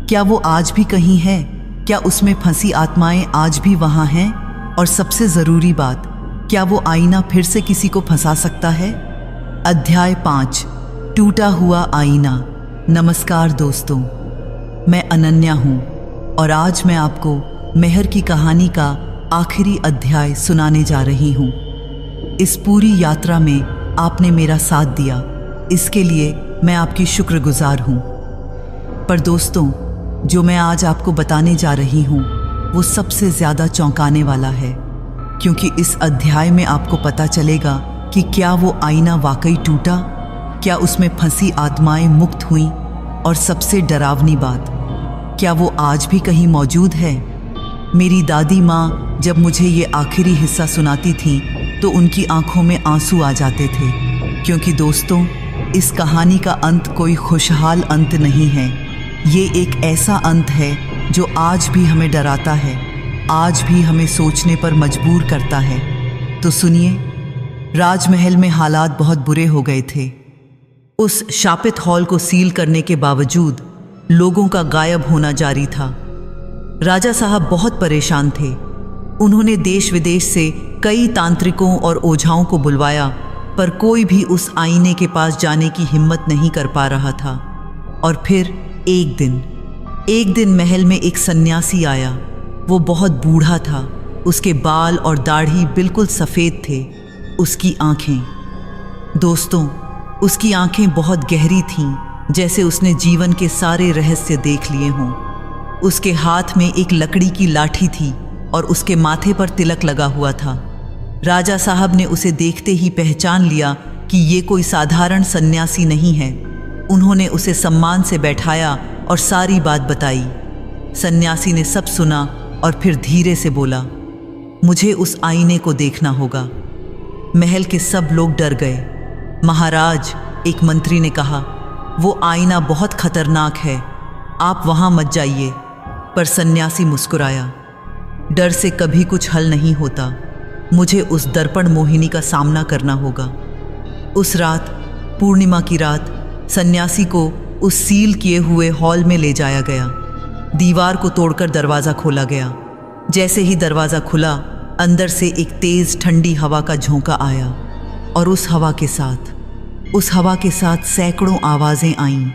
क्या वो आज भी कहीं है? क्या उसमें फंसी आत्माएं आज भी वहां हैं? और सबसे ज़रूरी बात, क्या वो आईना फिर से किसी को फंसा सकता है? अध्याय 5, टूटा हुआ आईना। नमस्कार दोस्तों, मैं अनन्या हूँ और आज मैं आपको मेहर की कहानी का आखिरी अध्याय सुनाने जा रही हूँ। इस पूरी यात्रा में आपने मेरा साथ दिया, इसके लिए मैं आपकी शुक्रगुजार हूँ। पर दोस्तों, जो मैं आज आपको बताने जा रही हूँ वो सबसे ज़्यादा चौंकाने वाला है, क्योंकि इस अध्याय में आपको पता चलेगा कि क्या वो आईना वाकई टूटा, क्या उसमें फंसी आत्माएं मुक्त हुईं, और सबसे डरावनी बात, क्या वो आज भी कहीं मौजूद है? मेरी दादी माँ जब मुझे ये आखिरी हिस्सा सुनाती थी तो उनकी आंखों में आंसू आ जाते थे, क्योंकि दोस्तों, इस कहानी का अंत कोई खुशहाल अंत नहीं है। ये एक ऐसा अंत है जो आज भी हमें डराता है, आज भी हमें सोचने पर मजबूर करता है। तो सुनिए, राजमहल में हालात बहुत बुरे हो गए थे। उस शापित हॉल को सील करने के बावजूद लोगों का गायब होना जारी था। राजा साहब बहुत परेशान थे। उन्होंने देश विदेश से कई तांत्रिकों और ओझाओं को बुलवाया, पर कोई भी उस आईने के पास जाने की हिम्मत नहीं कर पा रहा था। और फिर एक दिन महल में एक सन्यासी आया। वो बहुत बूढ़ा था, उसके बाल और दाढ़ी बिल्कुल सफ़ेद थे। उसकी आंखें, दोस्तों, उसकी आंखें बहुत गहरी थीं जैसे उसने जीवन के सारे रहस्य देख लिए हों। उसके हाथ में एक लकड़ी की लाठी थी और उसके माथे पर तिलक लगा हुआ था। राजा साहब ने उसे देखते ही पहचान लिया कि ये कोई साधारण सन्यासी नहीं है। उन्होंने उसे सम्मान से बैठाया और सारी बात बताई। सन्यासी ने सब सुना और फिर धीरे से बोला, मुझे उस आईने को देखना होगा। महल के सब लोग डर गए। महाराज, एक मंत्री ने कहा, वो आईना बहुत खतरनाक है, आप वहां मत जाइए। पर सन्यासी मुस्कुराया, डर से कभी कुछ हल नहीं होता, मुझे उस दर्पण मोहिनी का सामना करना होगा। उस रात, पूर्णिमा की रात, सन्यासी को उस सील किए हुए हॉल में ले जाया गया। दीवार को तोड़कर दरवाज़ा खोला गया। जैसे ही दरवाज़ा खुला, अंदर से एक तेज़ ठंडी हवा का झोंका आया और उस हवा के साथ सैकड़ों आवाज़ें आईं,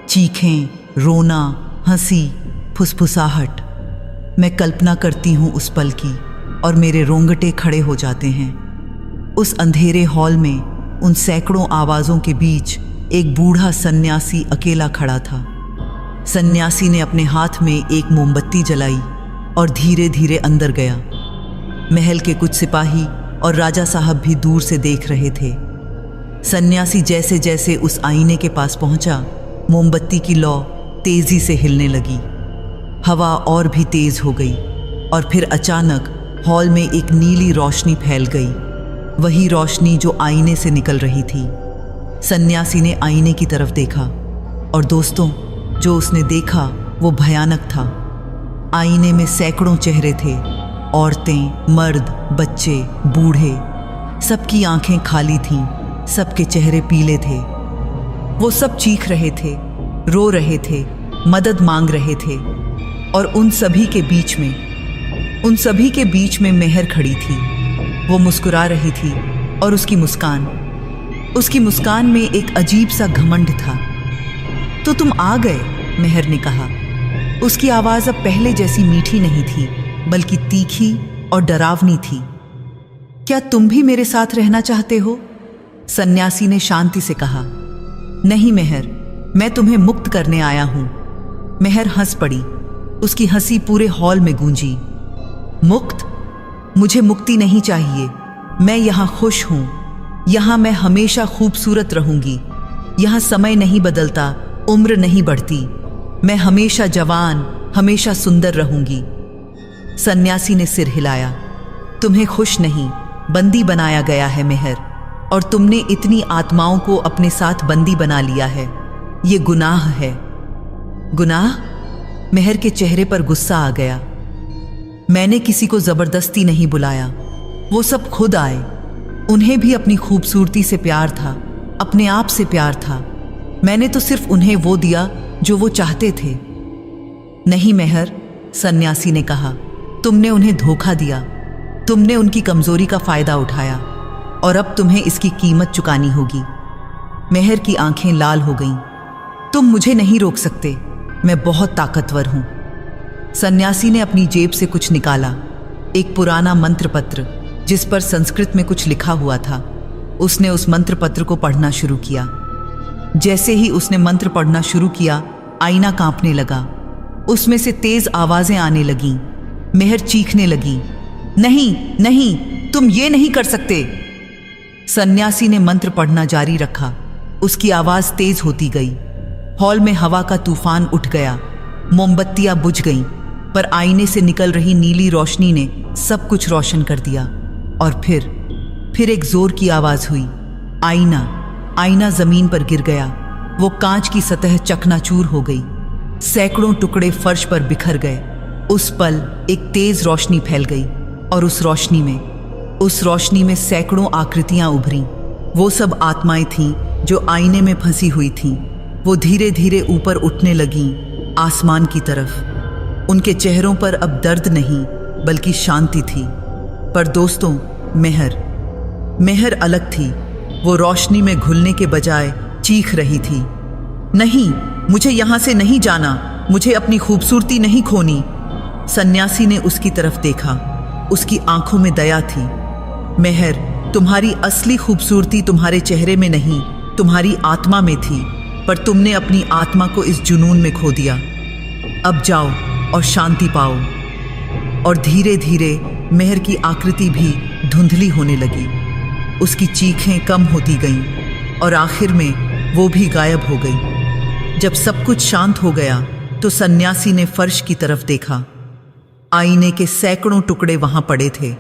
चीखें, रोना, हंसी, फुसफुसाहट। मैं कल्पना करती हूँ उस पल की और मेरे रोंगटे खड़े हो जाते हैं। उस अंधेरे हॉल में उन सैकड़ों आवाज़ों के बीच एक बूढ़ा सन्यासी अकेला खड़ा था। सन्यासी ने अपने हाथ में एक मोमबत्ती जलाई और धीरे धीरे अंदर गया। महल के कुछ सिपाही और राजा साहब भी दूर से देख रहे थे। सन्यासी जैसे जैसे उस आईने के पास पहुंचा, मोमबत्ती की लौ तेजी से हिलने लगी। हवा और भी तेज हो गई और फिर अचानक हॉल में एक नीली रोशनी फैल गई, वही रोशनी जो आईने से निकल रही थी। सन्यासी ने आईने की तरफ देखा और दोस्तों, जो उसने देखा वो भयानक था। आईने में सैकड़ों चेहरे थे, औरतें, मर्द, बच्चे, बूढ़े। सबकी आंखें खाली थीं, सबके चेहरे पीले थे। वो सब चीख रहे थे, रो रहे थे, मदद मांग रहे थे। और उन सभी के बीच में मेहर खड़ी थी। वो मुस्कुरा रही थी और उसकी मुस्कान में एक अजीब सा घमंड था। तो तुम आ गए, मेहर ने कहा। उसकी आवाज़ अब पहले जैसी मीठी नहीं थी, बल्कि तीखी और डरावनी थी। क्या तुम भी मेरे साथ रहना चाहते हो? सन्यासी ने शांति से कहा। नहीं मेहर, मैं तुम्हें मुक्त करने आया हूं। मेहर हंस पड़ी। उसकी हंसी पूरे हॉल में गूंजी। मुक्त? मुझे मुक्ति नहीं चाहिए। मैं यहाँ खुश हूं। यहाँ मैं हमेशा खूबसूरत रहूंगी। यहाँ समय नहीं बदलता, उम्र नहीं बढ़ती। मैं हमेशा जवान, हमेशा सुंदर रहूंगी। सन्यासी ने सिर हिलाया। तुम्हें खुश नहीं, बंदी बनाया गया है मेहर, और तुमने इतनी आत्माओं को अपने साथ बंदी बना लिया है। ये गुनाह है। गुनाह? मेहर के चेहरे पर गुस्सा आ गया। मैंने किसी को जबरदस्ती नहीं बुलाया, वो सब खुद आए। उन्हें भी अपनी खूबसूरती से प्यार था, अपने आप से प्यार था। मैंने तो सिर्फ उन्हें वो दिया जो वो चाहते थे। नहीं मेहर, सन्यासी ने कहा, तुमने उन्हें धोखा दिया। तुमने उनकी कमजोरी का फायदा उठाया और अब तुम्हें इसकी कीमत चुकानी होगी। मेहर की आंखें लाल हो गईं। तुम मुझे नहीं रोक सकते, मैं बहुत ताकतवर हूं। सन्यासी ने अपनी जेब से कुछ निकाला, एक पुराना मंत्र पत्र जिस पर संस्कृत में कुछ लिखा हुआ था। उसने उस मंत्र पत्र को पढ़ना शुरू किया। जैसे ही उसने मंत्र पढ़ना शुरू किया, आईना कांपने लगा। उसमें से तेज आवाजें आने लगीं। मेहर चीखने लगी, नहीं नहीं, तुम ये नहीं कर सकते। सन्यासी ने मंत्र पढ़ना जारी रखा। उसकी आवाज तेज होती गई। हॉल में हवा का तूफान उठ गया। मोमबत्तियां बुझ गईं, पर आईने से निकल रही नीली रोशनी ने सब कुछ रोशन कर दिया। और फिर एक जोर की आवाज हुई। आईना जमीन पर गिर गया। वो कांच की सतह चकनाचूर हो गई। सैकड़ों टुकड़े फर्श पर बिखर गए। उस पल एक तेज रोशनी फैल गई और उस रोशनी में सैकड़ों आकृतियां उभरीं। वो सब आत्माएं थीं जो आईने में फंसी हुई थीं। वो धीरे धीरे ऊपर उठने लगीं, आसमान की तरफ। उनके चेहरों पर अब दर्द नहीं, बल्कि शांति थी। पर दोस्तों, मेहर अलग थी। वो रोशनी में घुलने के बजाय चीख रही थी, नहीं, मुझे यहां से नहीं जाना, मुझे अपनी खूबसूरती नहीं खोनी। सन्यासी ने उसकी तरफ देखा। उसकी आंखों में दया थी। मेहर, तुम्हारी असली खूबसूरती तुम्हारे चेहरे में नहीं, तुम्हारी आत्मा में थी। पर तुमने अपनी आत्मा को इस जुनून में खो दिया। अब जाओ और शांति पाओ। और धीरे धीरे मेहर की आकृति भी धुंधली होने लगी। उसकी चीखें कम होती गईं और आखिर में वो भी गायब हो गई। जब सब कुछ शांत हो गया तो सन्यासी ने फर्श की तरफ देखा। आईने के सैकड़ों टुकड़े वहां पड़े थे।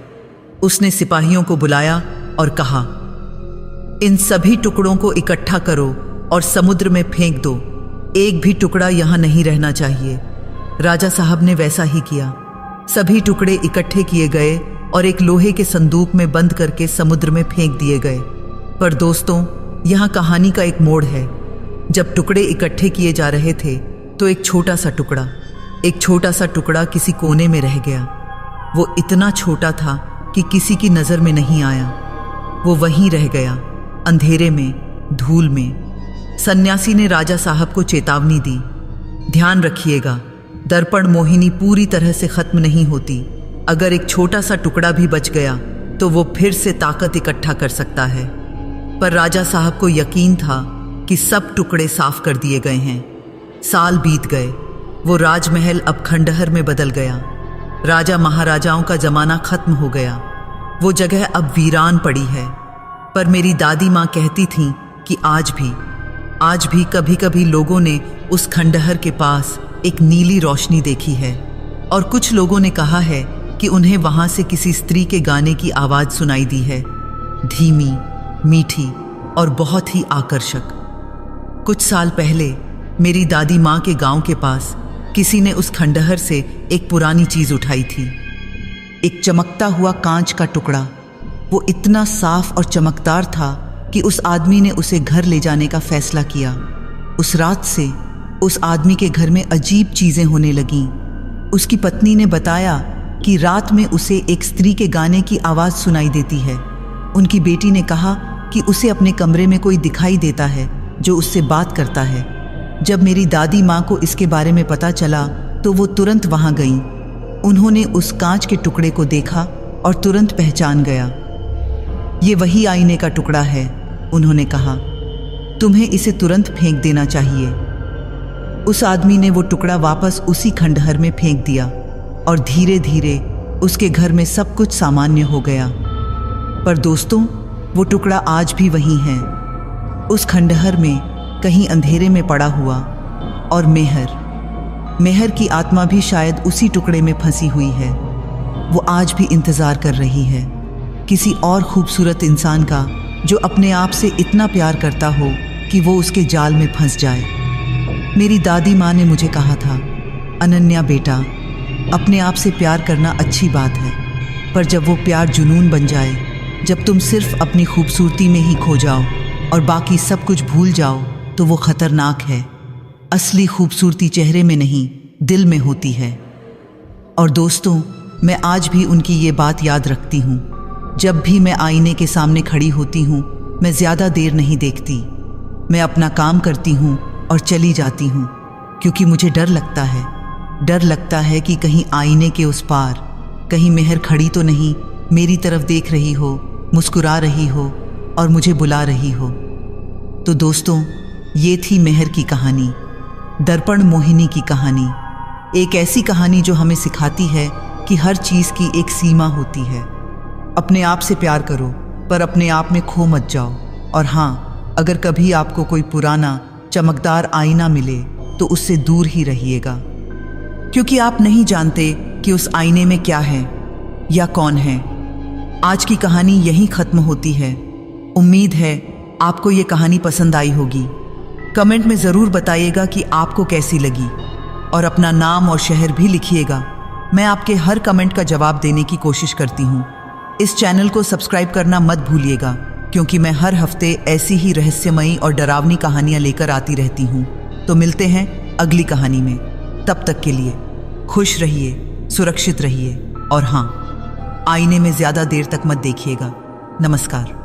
उसने सिपाहियों को बुलाया और कहा, इन सभी टुकड़ों को इकट्ठा करो और समुद्र में फेंक दो। एक भी टुकड़ा यहां नहीं रहना चाहिए। राजा साहब ने वैसा ही किया। सभी टुकड़े इकट्ठे किए गए और एक लोहे के संदूक में बंद करके समुद्र में फेंक दिए गए। पर दोस्तों, यहाँ कहानी का एक मोड़ है। जब टुकड़े इकट्ठे किए जा रहे थे तो एक छोटा सा टुकड़ा किसी कोने में रह गया। वो इतना छोटा था कि किसी की नज़र में नहीं आया। वो वहीं रह गया, अंधेरे में, धूल में। सन्यासी ने राजा साहब को चेतावनी दी, ध्यान रखिएगा, दर्पण मोहिनी पूरी तरह से खत्म नहीं होती। अगर एक छोटा सा टुकड़ा भी बच गया तो वो फिर से ताकत इकट्ठा कर सकता है। पर राजा साहब को यकीन था कि सब टुकड़े साफ कर दिए गए हैं। साल बीत गए। वो राजमहल अब खंडहर में बदल गया। राजा महाराजाओं का जमाना खत्म हो गया। वो जगह अब वीरान पड़ी है। पर मेरी दादी माँ कहती थीं कि आज भी कभी कभी लोगों ने उस खंडहर के पास एक नीली रोशनी देखी है। और कुछ लोगों ने कहा है कि उन्हें वहां से किसी स्त्री के गाने की आवाज सुनाई दी है, धीमी, मीठी और बहुत ही आकर्षक। कुछ साल पहले मेरी दादी माँ के गांव के पास किसी ने उस खंडहर से एक पुरानी चीज उठाई थी, एक चमकता हुआ कांच का टुकड़ा। वो इतना साफ और चमकदार था कि उस आदमी ने उसे घर ले जाने का फैसला किया। उस रात से उस आदमी के घर में अजीब चीजें होने लगीं। उसकी पत्नी ने बताया कि रात में उसे एक स्त्री के गाने की आवाज सुनाई देती है। उनकी बेटी ने कहा कि उसे अपने कमरे में कोई दिखाई देता है जो उससे बात करता है। जब मेरी दादी माँ को इसके बारे में पता चला तो वो तुरंत वहां गईं। उन्होंने उस कांच के टुकड़े को देखा और तुरंत पहचान गया। ये वही आईने का टुकड़ा है, उन्होंने कहा। तुम्हें इसे तुरंत फेंक देना चाहिए। उस आदमी ने वो टुकड़ा वापस उसी खंडहर में फेंक दिया और धीरे धीरे उसके घर में सब कुछ सामान्य हो गया। पर दोस्तों, वो टुकड़ा आज भी वहीं है, उस खंडहर में कहीं अंधेरे में पड़ा हुआ। और मेहर की आत्मा भी शायद उसी टुकड़े में फंसी हुई है। वो आज भी इंतजार कर रही है किसी और खूबसूरत इंसान का, जो अपने आप से इतना प्यार करता हो कि वो उसके जाल में फंस जाए। मेरी दादी माँ ने मुझे कहा था, अनन्या बेटा, अपने आप से प्यार करना अच्छी बात है, पर जब वो प्यार जुनून बन जाए, जब तुम सिर्फ अपनी खूबसूरती में ही खो जाओ और बाकी सब कुछ भूल जाओ, तो वो खतरनाक है। असली खूबसूरती चेहरे में नहीं, दिल में होती है। और दोस्तों, मैं आज भी उनकी ये बात याद रखती हूँ। जब भी मैं आईने के सामने खड़ी होती हूँ, मैं ज़्यादा देर नहीं देखती। मैं अपना काम करती हूँ और चली जाती हूँ, क्योंकि मुझे डर लगता है कि कहीं आईने के उस पार कहीं मेहर खड़ी तो नहीं, मेरी तरफ देख रही हो, मुस्कुरा रही हो और मुझे बुला रही हो। तो दोस्तों, ये थी मेहर की कहानी, दर्पण मोहिनी की कहानी। एक ऐसी कहानी जो हमें सिखाती है कि हर चीज़ की एक सीमा होती है। अपने आप से प्यार करो, पर अपने आप में खो मत जाओ। और हाँ, अगर कभी आपको कोई पुराना चमकदार आईना मिले तो उससे दूर ही रहिएगा, क्योंकि आप नहीं जानते कि उस आईने में क्या है या कौन है। आज की कहानी यहीं ख़त्म होती है। उम्मीद है आपको ये कहानी पसंद आई होगी। कमेंट में ज़रूर बताइएगा कि आपको कैसी लगी, और अपना नाम और शहर भी लिखिएगा। मैं आपके हर कमेंट का जवाब देने की कोशिश करती हूँ। इस चैनल को सब्सक्राइब करना मत भूलिएगा, क्योंकि मैं हर हफ्ते ऐसी ही रहस्यमयी और डरावनी कहानियाँ लेकर आती रहती हूँ। तो मिलते हैं अगली कहानी में। तब तक के लिए खुश रहिए, सुरक्षित रहिए, और हाँ, आईने में ज़्यादा देर तक मत देखिएगा। नमस्कार।